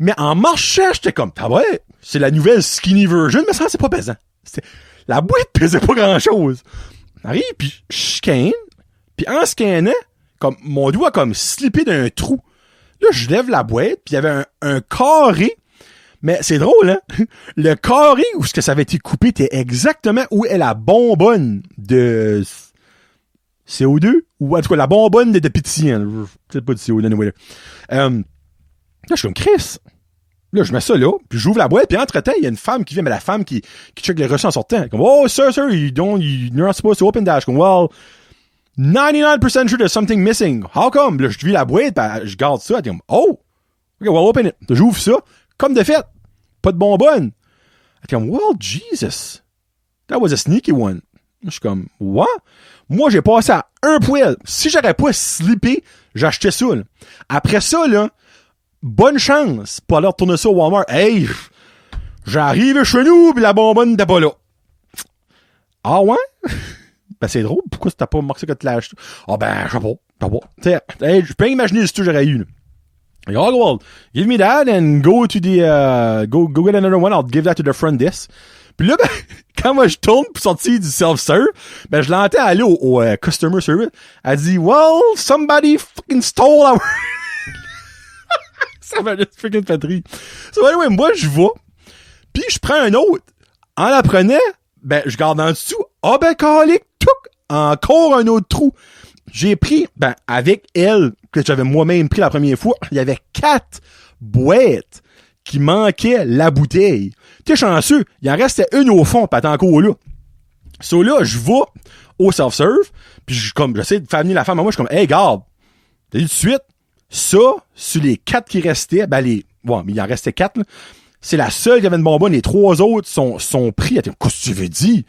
Speaker 1: Mais en marchant, j'étais comme, ah ouais, c'est la nouvelle skinny version, mais ça, c'est pas pesant. La boîte pesait pas grand-chose. J'arrive, puis je scanne, puis en scannant, comme, mon doigt a comme slippé d'un trou. Là, je lève la boîte, puis il y avait un carré, mais c'est drôle, hein? Le carré où ce que ça avait été coupé était exactement où est la bonbonne de CO2, ou en tout cas la bonbonne de pétillant. Peut-être pas de CO2, anyway. Là, je suis comme Chris. Là, je mets ça là, puis j'ouvre la boîte, puis entre-temps, il y a une femme qui vient, mais la femme qui check les reçus en sortant. Comme, oh, sir, you're not supposed to open that. Je suis comme, well, 99% sure there's something missing. How come? Là, je vis la boîte, pis je garde ça. Elle dit comme, oh! OK, well, open it. J'ouvre ça. Comme de fait. Pas de bonbonne. Elle dit comme, well, Jesus. That was a sneaky one. Je suis comme, what? Moi, j'ai passé à un poil. Si j'aurais pas slippé, j'achetais ça, là. Après ça, là, bonne chance pour aller retourner ça au Walmart. Hey! J'arrive chez nous, pis la bonbonne n'était pas là. Ah ouais? Ben, c'est drôle. Pourquoi t'as pas marqué que tu l'as acheté? Ah, ben, je sais pas. T'sais, hey, je peux imaginer si tu j'aurais eu, là. Like, oh, well, give me that and go to the, go get another one. I'll give that to the front desk. Puis là, ben, quand moi je tourne pour sortir du self-serve, ben, je l'entends aller au customer service. Elle dit, well, somebody fucking stole our... Ça m'a juste freaking fait rire. So, anyway, moi, je vais. Puis je prends un autre. En la prenant, ben, je garde en dessous. Ah, ben, calique, encore un autre trou. J'ai pris, ben, avec elle, que j'avais moi-même pris la première fois, il y avait 4 boîtes qui manquaient la bouteille. T'es chanceux, il en restait une au fond, pis elle était encore là. So là, je vais au self-serve, pis j'essaie de faire venir la femme à moi, je suis comme, hey, garde, t'as dit tout de suite, ça, sur les 4 qui restaient, ben mais il en restait 4, là, c'est la seule qui avait une bonbonne, les 3 autres sont pris. Elle était, qu'est-ce que tu veux dire?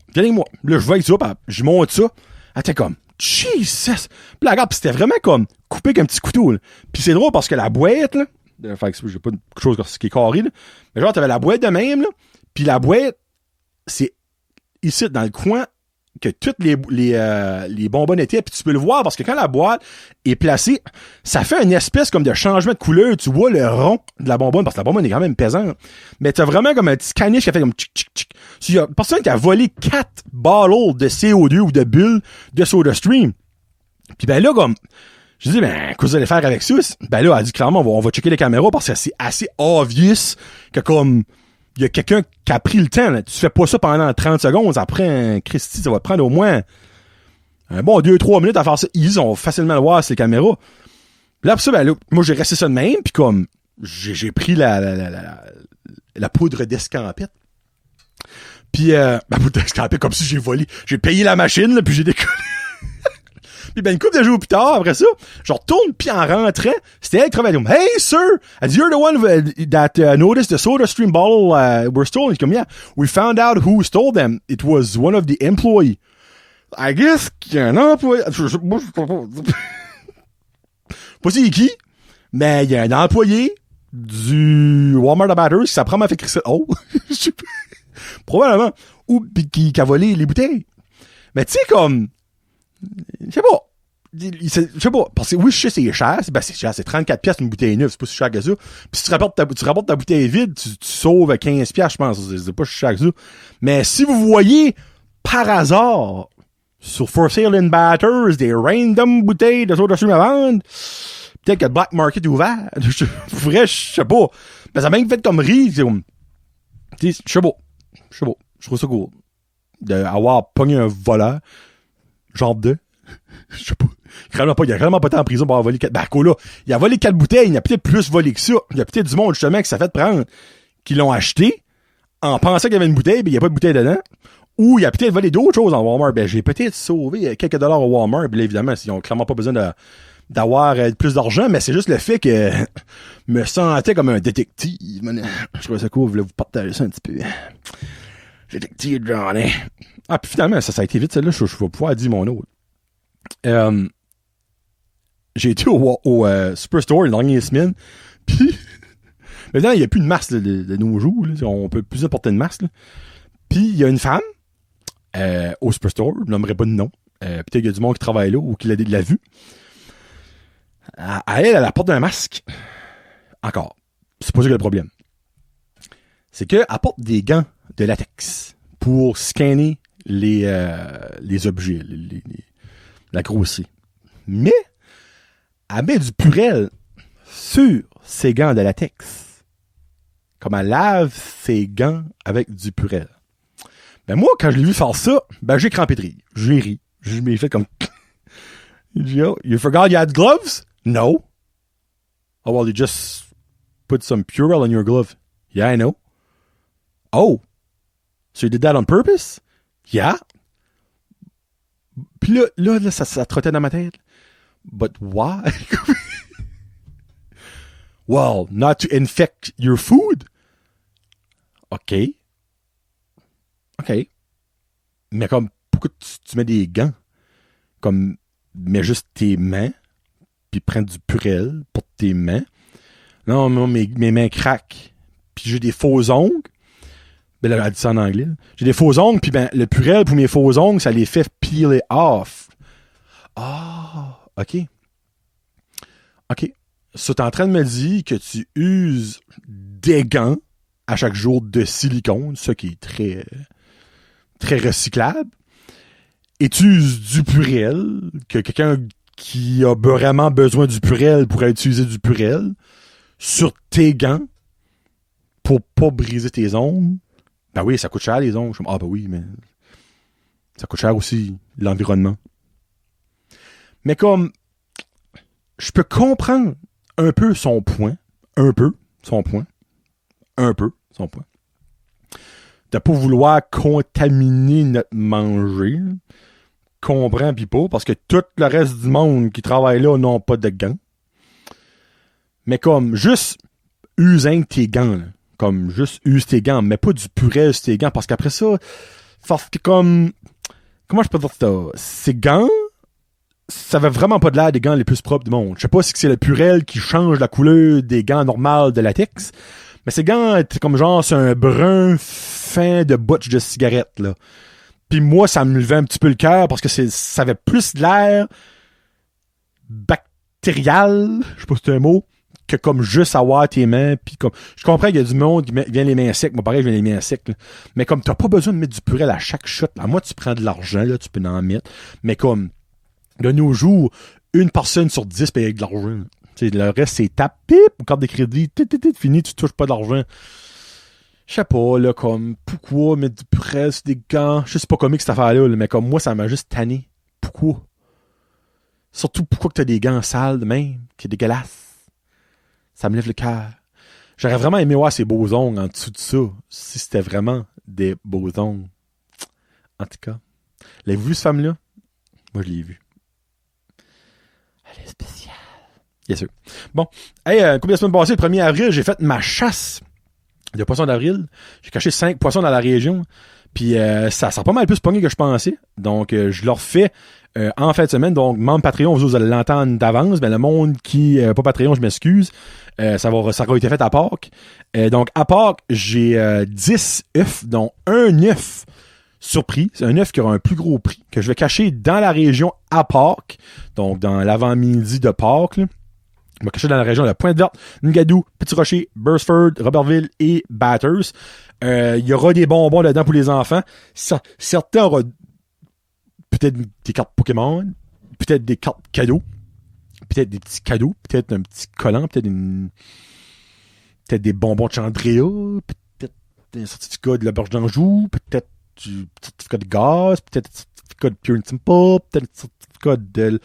Speaker 1: Regardez-moi. Là, je vois avec ça, je monte ça. Elle était comme, Jesus! Puis là, regarde, pis c'était vraiment comme coupé avec un petit couteau, là. Pis c'est drôle parce que la boîte, là, fait que j'ai pas quelque chose qui est carré, là. Mais genre, t'avais la boîte de même, là. Pis la boîte, c'est ici, dans le coin, que toutes les bonbonnes étaient, puis tu peux le voir parce que quand la boîte est placée, ça fait une espèce comme de changement de couleur. Tu vois le rond de la bonbonne, parce que la bonbonne est quand même pesante. Mais t'as vraiment comme un petit caniche qui a fait comme tchic tchic tchic. Il y a personne qui a volé 4 bottles de CO2 ou de bulles de SodaStream. Puis ben là, comme, je dis, ben, qu'est-ce que vous allez faire avec ça? Ben là, elle a dit clairement, on va checker les caméras parce que c'est assez obvious que comme, il y a quelqu'un qui a pris le temps, là. Tu fais pas ça pendant 30 secondes. Après, un Christy, ça va te prendre au moins un bon 2-3 minutes à faire ça. Ils ont facilement le voir sur les caméras. Puis là, pour ça, ben là, moi, j'ai resté ça de même. Puis comme, j'ai pris la poudre d'escampette. Puis, ma bouteille scrapée comme si j'ai volé. J'ai payé la machine, là, puis j'ai décollé. Puis une couple de jours plus tard, après ça, je retourne, puis en rentrant, c'était elle qui travaillait. Hey, sir! Elle dit, you're the one that noticed the SodaStream bottle were stolen. Comme, yeah, we found out who stole them. It was one of the employees. I guess qu'il y a un employé. Pas si qui, mais il y a un employé du Walmart de Batters qui s'apprend à faire crisser. Oh! Probablement. Ou qui a volé les bouteilles. Mais tu sais, comme... Je sais pas. Je sais pas. Parce que oui, je sais c'est cher. C'est cher. C'est 34 pièces une bouteille neuve. C'est pas si cher que ça. Puis si tu rapportes ta bouteille vide, tu sauves 15 pièces, je pense. C'est pas si cher que ça. Mais si vous voyez, par hasard, sur For Sale in Batters, des random bouteilles de SodaStream à vendre, peut-être que le Black Market est ouvert. Je sais pas. Mais ça m'a même fait comme rire. Je sais pas. Je trouve ça cool. D'avoir pogné un voleur. Genre de. Je sais pas. Il a vraiment pas été en prison pour avoir volé 4. Ben, là, il a volé 4 bouteilles. Il a peut-être plus volé que ça. Il y a peut-être du monde, justement, qui s'est fait prendre, qui l'ont acheté, en pensant qu'il y avait une bouteille, mais il n'y a pas de bouteille dedans. Ou il a peut-être volé d'autres choses en Walmart. Ben, j'ai peut-être sauvé quelques dollars au Walmart. Puis là, évidemment, ils ont clairement pas besoin d'avoir plus d'argent, mais c'est juste le fait que me sentais comme un détective. Je trouvais ça cool. Je voulais vous partager ça un petit peu. Détective Johnny. Ah, puis finalement, ça a été vite, celle-là. Je vais pouvoir dire mon autre. J'ai été au Superstore une dernière semaine. Puis, maintenant, il n'y a plus de masque de nos jours. Là. On peut plus porter de masque. Puis, il y a une femme au Superstore. Je nommerai pas de nom. Peut-être qu'il y a du monde qui travaille là ou qui l'a vu. Elle apporte un masque. Encore. C'est pas ça que le problème. C'est qu'elle apporte des gants de latex pour scanner les objets, la grossir. Mais, elle met du Purell sur ses gants de latex. Comme elle lave ses gants avec du Purell. Ben moi, quand je l'ai vu faire ça, ben j'ai crampé de rire. J'ai ri. Je m'ai fait comme... Yo, you forgot you had gloves? No. Oh, well, you just put some Purell on your glove. Yeah, I know. Oh. So you did that on purpose? Yeah. Puis là, ça trottait dans ma tête. But why? Well, not to infect your food. OK. Mais comme, pourquoi tu mets des gants? Comme, mets juste tes mains, puis prends du Purell pour tes mains. Non, mes mains craquent. Puis j'ai des faux ongles. Ben là, elle dit ça en anglais. J'ai des faux ongles, puis ben, le Purell pour mes faux ongles, ça les fait peeler off. Ah, OK. So, t'es en train de me dire que tu uses des gants à chaque jour de silicone, ce qui est très, très recyclable, et tu uses du Purell, que quelqu'un qui a vraiment besoin du Purell pourrait utiliser du Purell sur tes gants pour pas briser tes ongles. Ben oui, ça coûte cher les ongles. Ah ben oui, mais ça coûte cher aussi l'environnement. Mais comme je peux comprendre un peu son point. De pas vouloir contaminer notre manger. Comprends pis pas, parce que tout le reste du monde qui travaille là n'ont pas de gants. Mais comme, juste use tes gants, là. Comme, juste use tes gants, mais pas du Purell sur tes gants, parce qu'après ça, comme, comment je peux dire ça? Ces gants, ça avait vraiment pas de l'air des gants les plus propres du monde. Je sais pas si c'est le Purell qui change la couleur des gants normales de latex, mais ces gants étaient comme genre, c'est un brun fin de butch de cigarette, là. Puis moi, ça me levait un petit peu le cœur parce que ça avait plus de l'air bactérial, je sais pas si c'est un mot, que comme juste avoir tes mains. Puis comme, je comprends qu'il y a du monde qui vient les mains secs. Moi, pareil, je viens les mains secs. Là. Mais comme t'as pas besoin de mettre du Purell à chaque shot. À moi, tu prends de l'argent, là, tu peux en mettre. Mais comme, de nos jours, une personne sur 10 paye avec de l'argent. T'sais, le reste, c'est tape, pip, ou carte de crédit, fini, tu touches pas d'argent. Je sais pas, là, comme, pourquoi mettre du Purell sur des gants? Je sais pas comique cette affaire-là, mais comme moi, ça m'a juste tanné. Pourquoi? Surtout, pourquoi que t'as des gants sales de même, qui est dégueulasse? Ça me lève le cœur. J'aurais vraiment aimé voir ces beaux ongles en dessous de ça, si c'était vraiment des beaux ongles. En tout cas, l'avez-vous vu, cette femme-là? Moi, je l'ai vue. Elle est spéciale. Bien sûr. Bon. Hey, une couple de semaines passées, le 1er avril, j'ai fait ma chasse de poissons d'avril. J'ai caché 5 poissons dans la région. Puis ça a pas mal plus pogné que je pensais. Donc, je leur fais en fin de semaine. Donc, membre Patreon, vous allez l'entendre d'avance. Mais le monde qui pas Patreon, je m'excuse. Ça aura été fait à Pâques. Donc, à Pâques, j'ai 10 œufs, dont un œuf surpris. C'est un œuf qui aura un plus gros prix, que je vais cacher dans la région à Pâques. Donc, dans l'avant-midi de Pâques, là. Je vais cacher dans la région de Pointe-Verte, Ngadou, Petit-Rocher, Burstford, Robertville et Bathurst. Il y aura des bonbons dedans pour les enfants. Certains auront peut-être des cartes Pokémon, peut-être des cartes cadeaux, peut-être des petits cadeaux, peut-être un petit collant, peut-être des bonbons de Chandria, peut-être un certificat de la Berge d'Anjou, peut-être du certificat de gaz, peut-être un certificat de Pure and Simple, peut-être un certificat de...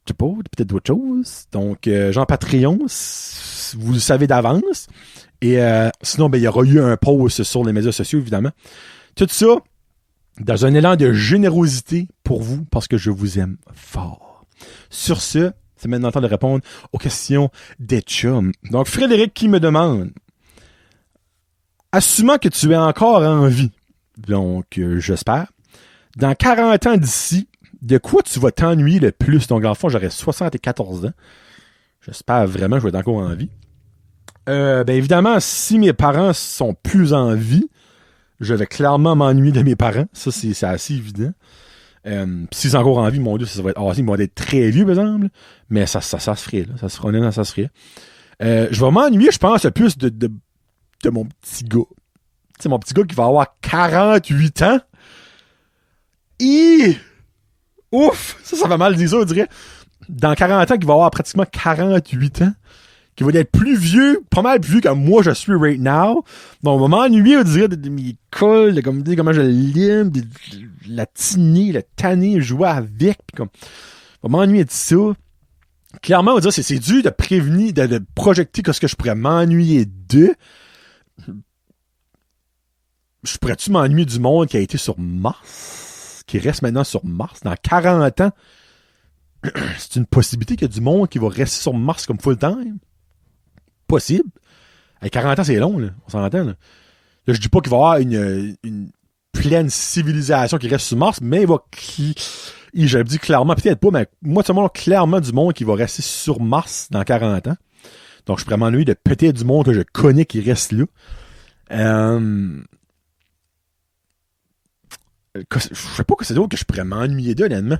Speaker 1: peut-être d'autres choses. Donc, Jean Patreon, vous le savez d'avance. Et sinon, ben, il y aura eu un post sur les médias sociaux, évidemment. Tout ça, dans un élan de générosité pour vous, parce que je vous aime fort. Sur ce, c'est maintenant le temps de répondre aux questions des chums. Donc, Frédéric qui me demande, assumant que tu es encore en vie, donc j'espère, dans 40 ans d'ici, de quoi tu vas t'ennuyer le plus? Donc, en fond, j'aurais 74 ans. J'espère vraiment que je vais être encore en vie. Ben évidemment, si mes parents sont plus en vie, je vais clairement m'ennuyer de mes parents. Ça, c'est assez évident. S'ils sont encore en vie, mon Dieu, ça va être... ils vont être très vieux, par exemple. Mais ça se ferait, là. Ça se ferait, ça se ferait. Je vais m'ennuyer, je pense, le plus de mon petit gars. Tu sais, mon petit gars qui va avoir 48 ans. Ouf! Ça va mal dire ça, on dirait. Dans 40 ans, qui va avoir pratiquement 48 ans, qui va être plus vieux, pas mal plus vieux que moi je suis right now. Donc, on va m'ennuyer, on dirait, de mes cols, de comment je l'aime, de la tiner, le tanner, jouer avec, pis comme, on va m'ennuyer de ça. Clairement, on va dire, c'est dû de prévenir, de projeter qu'est-ce que je pourrais m'ennuyer de. Je pourrais-tu m'ennuyer du monde qui a été sur Mars? Qui reste maintenant sur Mars? Dans 40 ans, c'est une possibilité qu'il y a du monde qui va rester sur Mars comme full time? Possible. À 40 ans, c'est long, là. On s'entend, là. Là, je dis pas qu'il va y avoir une pleine civilisation qui reste sur Mars, mais il va... J'avais dit clairement, peut-être pas, mais moi, tout le monde, clairement du monde qui va rester sur Mars dans 40 ans. Donc, je pourrais m'ennuyer de peut-être du monde que je connais qui reste là. Je sais pas que c'est d'autre que je pourrais m'ennuyer d'eux, honnêtement.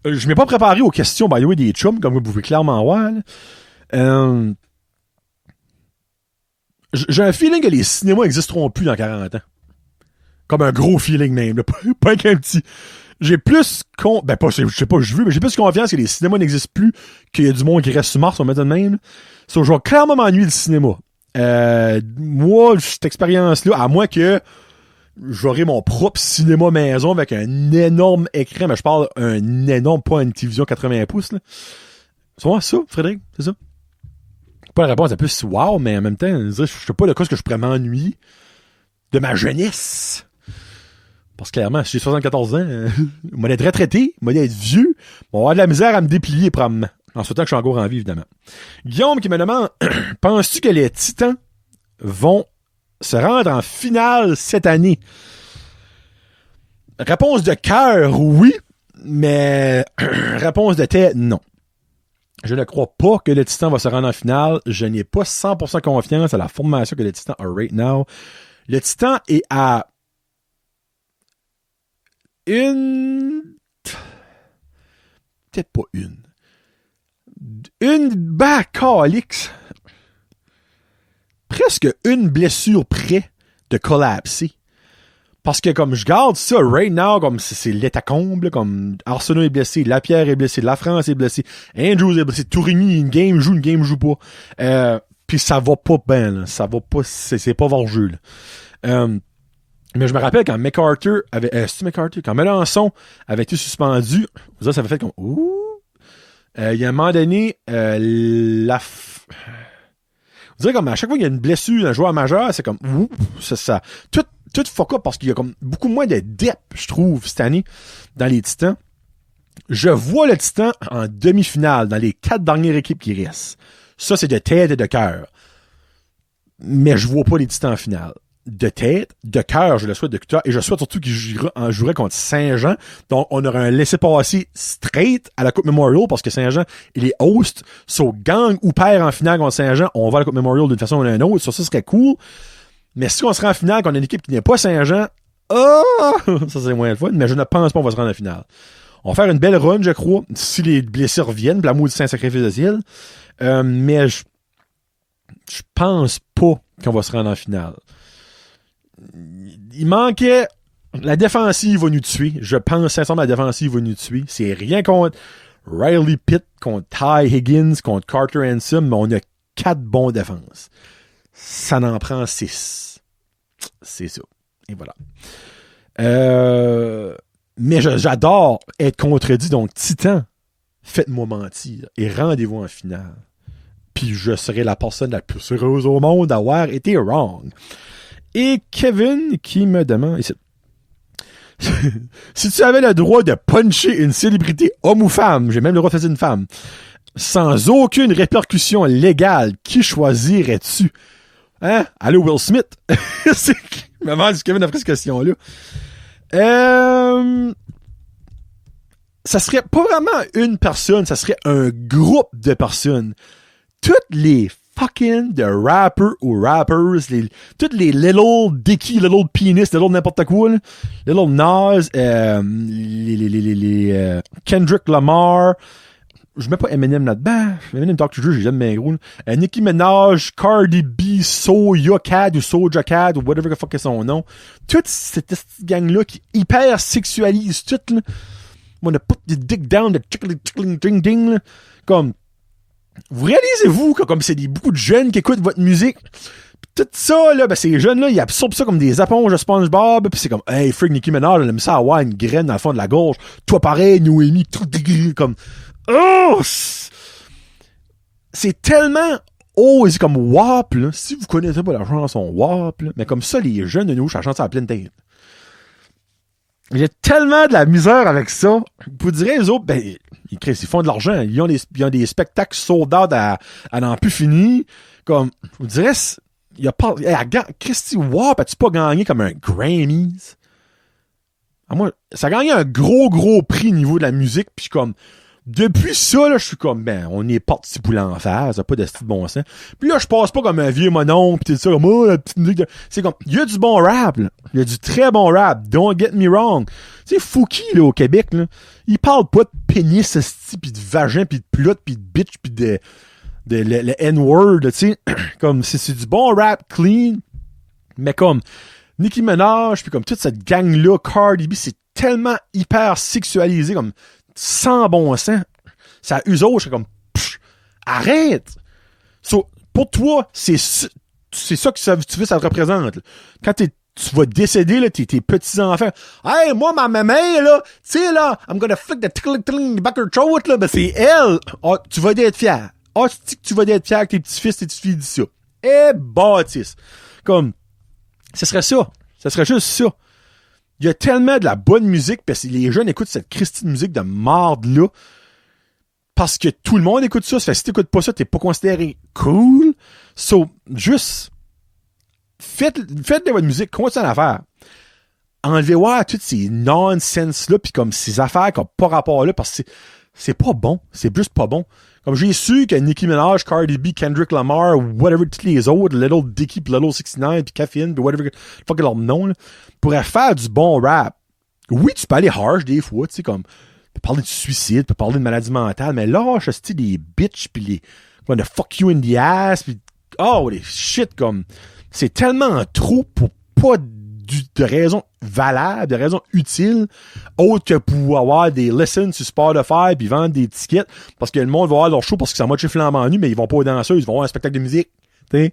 Speaker 1: Je m'ai pas préparé aux questions, by the way, des chums, comme vous pouvez clairement voir, là. J'ai un feeling que les cinémas n'existeront plus dans 40 ans. Comme un gros feeling même, là. Pas qu'un petit. J'ai plus je sais pas, je veux, mais j'ai plus confiance que les cinémas n'existent plus, qu'il y a du monde qui reste sur Mars, on va mettre de même. So, je vais clairement m'ennuyer du cinéma. Moi, cette expérience-là, à moins que j'aurai mon propre cinéma maison avec un énorme écran, mais je parle un énorme, pas une télévision 80 pouces, là. C'est moi, ça, Frédéric? C'est ça? Pas la réponse la plus wow, mais en même temps, je sais pas de quoi ce que je pourrais m'ennuyer de ma jeunesse. Parce que clairement, si j'ai 74 ans, moi d'être retraité, moi d'être vieux, on va avoir de la misère à me déplier probablement. En souhaitant que je suis encore en vie, évidemment. Guillaume qui me demande, penses-tu que les Titans vont se rendre en finale cette année? Réponse de cœur, oui, mais réponse de tête, non. Je ne crois pas que le Titan va se rendre en finale. Je n'ai pas 100% confiance à la formation que le Titan a right now. Le Titan est à peut-être pas calix. Presque une blessure près de collapser. Parce que comme je garde ça right now, comme c'est l'hécatombe, comme Arsenault est blessé, Lapierre est blessé, La France est blessé, Andrews est blessé, Tourigny, une game joue pas. Puis ça va pas bien, là. Ça va pas, c'est pas hors-jeu, là. Mais je me rappelle quand McArthur avait, quand Melançon avait été suspendu, ça avait fait comme, ouh. Il y a un moment donné, Je dirais comme à chaque fois qu'il y a une blessure d'un joueur majeur, c'est comme, ça. Tout fuck up parce qu'il y a comme beaucoup moins de depth, je trouve, cette année, dans les Titans. Je vois le Titan en demi-finale, dans les 4 dernières équipes qui restent. Ça, c'est de tête et de cœur. Mais je vois pas les Titans en finale. De tête, de cœur, je le souhaite de cœur, et je souhaite surtout qu'ils joueraient contre Saint-Jean. Donc, on aurait un laissez-passer straight à la Coupe Memorial, parce que Saint-Jean, il est host. So, gang ou perd en finale contre Saint-Jean, on va à la Coupe Memorial d'une façon ou d'une autre. Ça serait cool. Mais si on serait en finale contre une équipe qui n'est pas Saint-Jean, ça c'est moins le fun, mais je ne pense pas qu'on va se rendre en finale. On va faire une belle run, je crois, si les blessés reviennent, puis l'amour du Saint-Sacrifice de ciel. Mais je pense pas qu'on va se rendre en finale. Il manquait... La défensive va nous tuer. Je pense sincèrement que la défensive va nous tuer. C'est rien contre Riley Pitt, contre Ty Higgins, contre Carter Hanson, mais on a 4 bons défenses. Ça n'en prend 6. C'est ça. Et voilà. Mais j'adore être contredit. Donc, Titan, faites-moi mentir et rendez-vous en finale. Puis je serai la personne la plus heureuse au monde d'avoir été wrong. Et Kevin qui me demande ici, si tu avais le droit de puncher une célébrité homme ou femme, j'ai même le droit de faire une femme, sans aucune répercussion légale, qui choisirais-tu? Hein? Allô, Will Smith? C'est me demande si Kevin a pris cette question-là. Ça serait pas vraiment une personne, ça serait un groupe de personnes. Toutes les fucking de rappers ou rappers, toutes les little Dicky, little penis, little n'importe quoi, là. Little Nas, Kendrick Lamar, je mets pas Eminem là-dedans, Eminem Dr. Dre, j'ai jamais gros, Nicki Minaj, Cardi B, Soja Cat ou Soja Cat ou whatever the fuck est son nom. Toute cette gang-là qui hyper sexualise tout, là. On a put the dick down, the tickling ding ding, là. Comme, vous réalisez-vous que comme c'est beaucoup de jeunes qui écoutent votre musique, tout ça, là, ben ces jeunes-là, ils absorbent ça comme des éponges de SpongeBob, pis c'est comme, hey, freak Nicki Minaj, elle aime ça avoir une graine dans le fond de la gorge. Toi pareil, Noémie, comme, oh! C'est tellement c'est comme WAP, là. Si vous connaissez pas la chanson WAP, là, mais comme ça, les jeunes de nous, ça chante ça à pleine tête. J'ai tellement de la misère avec ça. Vous direz, les autres, ben, ils font de l'argent. Ils ont des spectacles sold out à n'en plus fini. Comme, vous direz, il y a pas, Christy WAP, as-tu pas gagné comme un Grammys? Moi, ça a gagné un gros prix au niveau de la musique, puis comme, depuis ça, là, je suis comme, ben, on est parti pour l'enfer, ça n'a pas de style bon sens. Puis là, je passe pas comme un vieux monon, pis tout ça, comme, oh, la petite musique de... C'est comme, il y a du bon rap, là. Il y a du très bon rap, don't get me wrong. Tu sais, Fouki, là, au Québec, là, il parle pas de pénis, pis de vagin, pis de plotte, pis de bitch, pis de le N-word, tu sais. Comme, c'est du bon rap clean, mais comme, Nicki Minaj, pis comme toute cette gang-là, Cardi B, c'est tellement hyper sexualisé, comme, sans bon sens. Ça use autre, je suis comme, arrête! So, pour toi, c'est ça que tu veux, ça te représente. Quand tu vas décéder, là, tes petits-enfants. Hey, moi, ma maman, là, tu sais, là, I'm gonna flick the tickling back her throat, là, ben, c'est elle. Oh, tu vas être fier. Oh, tu vas être fier que tes petits-fils, tes petites-filles disent ça. Bâtisse. Comme, ce serait ça. Ce serait juste ça. Il y a tellement de la bonne musique, parce que les jeunes écoutent cette Christie de musique de marde-là, parce que tout le monde écoute ça. Ça fait, si t'écoutes pas ça, t'es pas considéré cool. So, juste, faites de votre musique, continuez à faire. Enlevez-moi toutes ces nonsense-là, pis comme ces affaires qui n'ont pas rapport là, parce que c'est pas bon. C'est juste pas bon. Comme j'ai su que Nicki Minaj, Cardi B, Kendrick Lamar, whatever, tous les autres, Little Dicky, pis Little 69, pis Caffeine, pis whatever, fuck leur nom, là, pourraient faire du bon rap. Oui, tu peux aller harsh des fois, tu sais, comme, tu peux parler de suicide, tu peux parler de maladie mentale, mais lâche, tu sais, des bitches, pis les, comme, de fuck you in the ass, pis, oh, les shit, comme, c'est tellement trop pour pas de raisons valables, de raisons utiles, autres que pour avoir des listens sur Spotify puis vendre des tickets, parce que le monde va voir leur show parce que c'est en mode flambant nu, mais ils vont pas aux danseuses, ils vont voir un spectacle de musique. T'sais?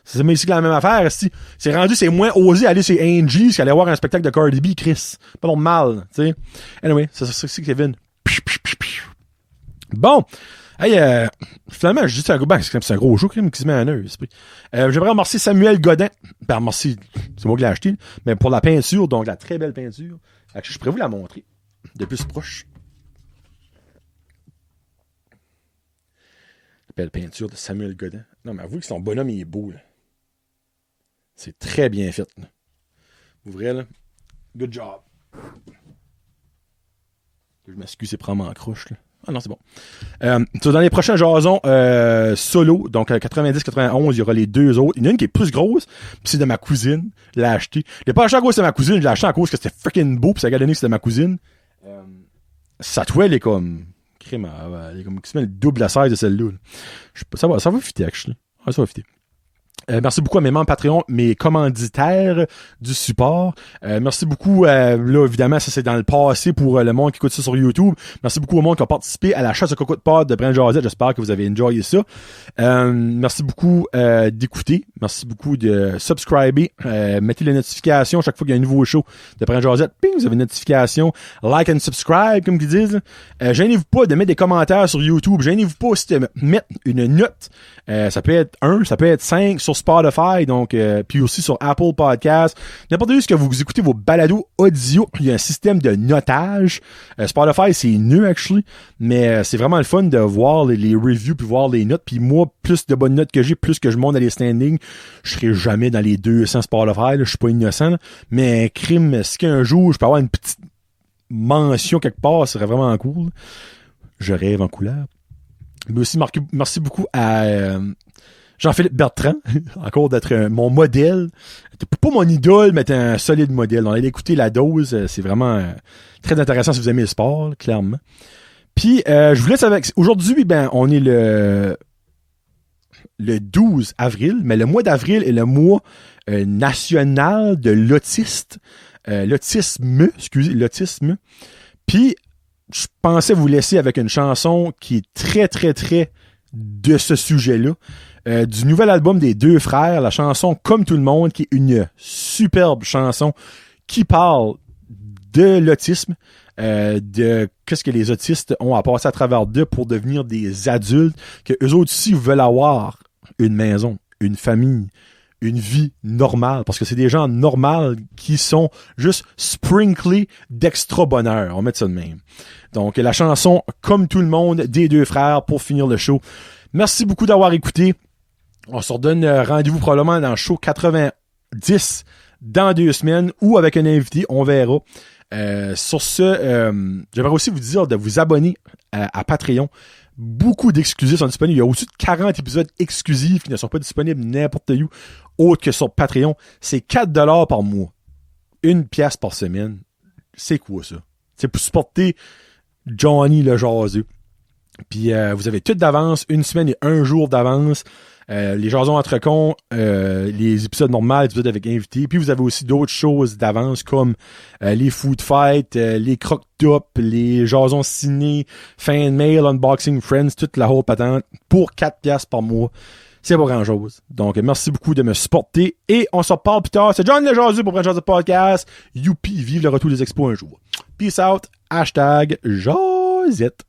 Speaker 1: C'est ici que la même affaire. C'est rendu, c'est moins osé aller chez Angie qu'aller voir un spectacle de Cardi B, Chris. Pas normal, tu sais. Anyway, c'est Kevin. Bon. Hey, finalement, je dis c'est un gros jeu qui se met en œuvre. J'aimerais remercier Samuel Godin. Ben, remercier, c'est moi qui l'ai acheté, mais pour la peinture, donc la très belle peinture. Je pourrais vous la montrer de plus proche. La belle peinture de Samuel Godin. Non, mais avouez que son bonhomme, il est beau, là. C'est très bien fait, là. Vous verrez, là. Good job. Je m'excuse, c'est probablement en croche, là. Ah non, c'est bon. Dans les prochains jasons solo, donc 90-91, il y aura les deux autres. Il y en a une qui est plus grosse, puis c'est de ma cousine. Je l'ai acheté. Je l'ai pas acheté à cause de ma cousine, je l'ai acheté à cause que c'était freaking beau, puis ça a donné que c'était de ma cousine. Sa toile est comme... Crème, elle est comme le double la size de celle-là. Ça va fitter, actually. Ouais, ça va fitter. Merci beaucoup à mes membres Patreon, mes commanditaires du support. Merci beaucoup, là, évidemment, ça c'est dans le passé pour le monde qui écoute ça sur YouTube. Merci beaucoup au monde qui a participé à la chasse au coco de pod de Brent Josette. J'espère que vous avez enjoyé ça. Merci beaucoup d'écouter. Merci beaucoup de subscriber. Mettez les notifications chaque fois qu'il y a un nouveau show de Brent Josette. Ping, vous avez une notification. Like and subscribe, comme ils disent. Gênez-vous pas de mettre des commentaires sur YouTube. Gênez-vous pas aussi de mettre une note. Ça peut être 1, ça peut être 5 sur Spotify, donc puis aussi sur Apple Podcasts. N'importe où ce que vous écoutez vos balados audio, il y a un système de notage. Spotify, c'est nul, actually, mais c'est vraiment le fun de voir les reviews puis voir les notes. Puis moi, plus de bonnes notes que j'ai, plus que je monte dans les standings, je serai jamais dans les 200 Spotify, là, je suis pas innocent, là. Mais crime, si qu'un jour, je peux avoir une petite mention quelque part, ce serait vraiment cool. Je rêve en couleur. Mais aussi, merci beaucoup à Jean-Philippe Bertrand, encore d'être mon modèle. Pas mon idole, mais un solide modèle. On allait écouter la dose, c'est vraiment très intéressant si vous aimez le sport, là, clairement. Puis, je vous laisse avec... Aujourd'hui, ben, on est le 12 avril, mais le mois d'avril est le mois national de l'autisme. L'autisme. Puis, je pensais vous laisser avec une chanson qui est très, très, très de ce sujet-là. Du nouvel album des deux frères, la chanson Comme tout le monde, qui est une superbe chanson qui parle de l'autisme, de qu'est-ce que les autistes ont à passer à travers d'eux pour devenir des adultes, que eux autres aussi veulent avoir une maison, une famille, une vie normale, parce que c'est des gens normaux qui sont juste sprinklés d'extra bonheur. On va mettre ça de même. Donc, la chanson Comme tout le monde des deux frères pour finir le show. Merci beaucoup d'avoir écouté. On se redonne rendez-vous probablement dans le show 90 dans 2 semaines ou avec un invité, on verra. Sur ce, j'aimerais aussi vous dire de vous abonner à Patreon. Beaucoup d'exclusifs sont disponibles. Il y a au-dessus de 40 épisodes exclusifs qui ne sont pas disponibles n'importe où autre que sur Patreon. C'est 4$ par mois. 1 pièce par semaine. C'est quoi ça? C'est pour supporter Johnny le jaseux. Puis vous avez tout d'avance, 1 semaine et 1 jour d'avance. Les jasons entre cons, les épisodes normaux, les épisodes avec invités. Puis vous avez aussi d'autres choses d'avance comme les food fights, les croque-top, les jasons ciné, fan mail, unboxing friends, toute la whole patente pour 4$ par mois. C'est pas grand chose. Donc merci beaucoup de me supporter et on se reparle plus tard. C'est John le jaseux pour Brent Josette Podcast. Youpi, vive le retour des expos un jour. Peace out. #Josette.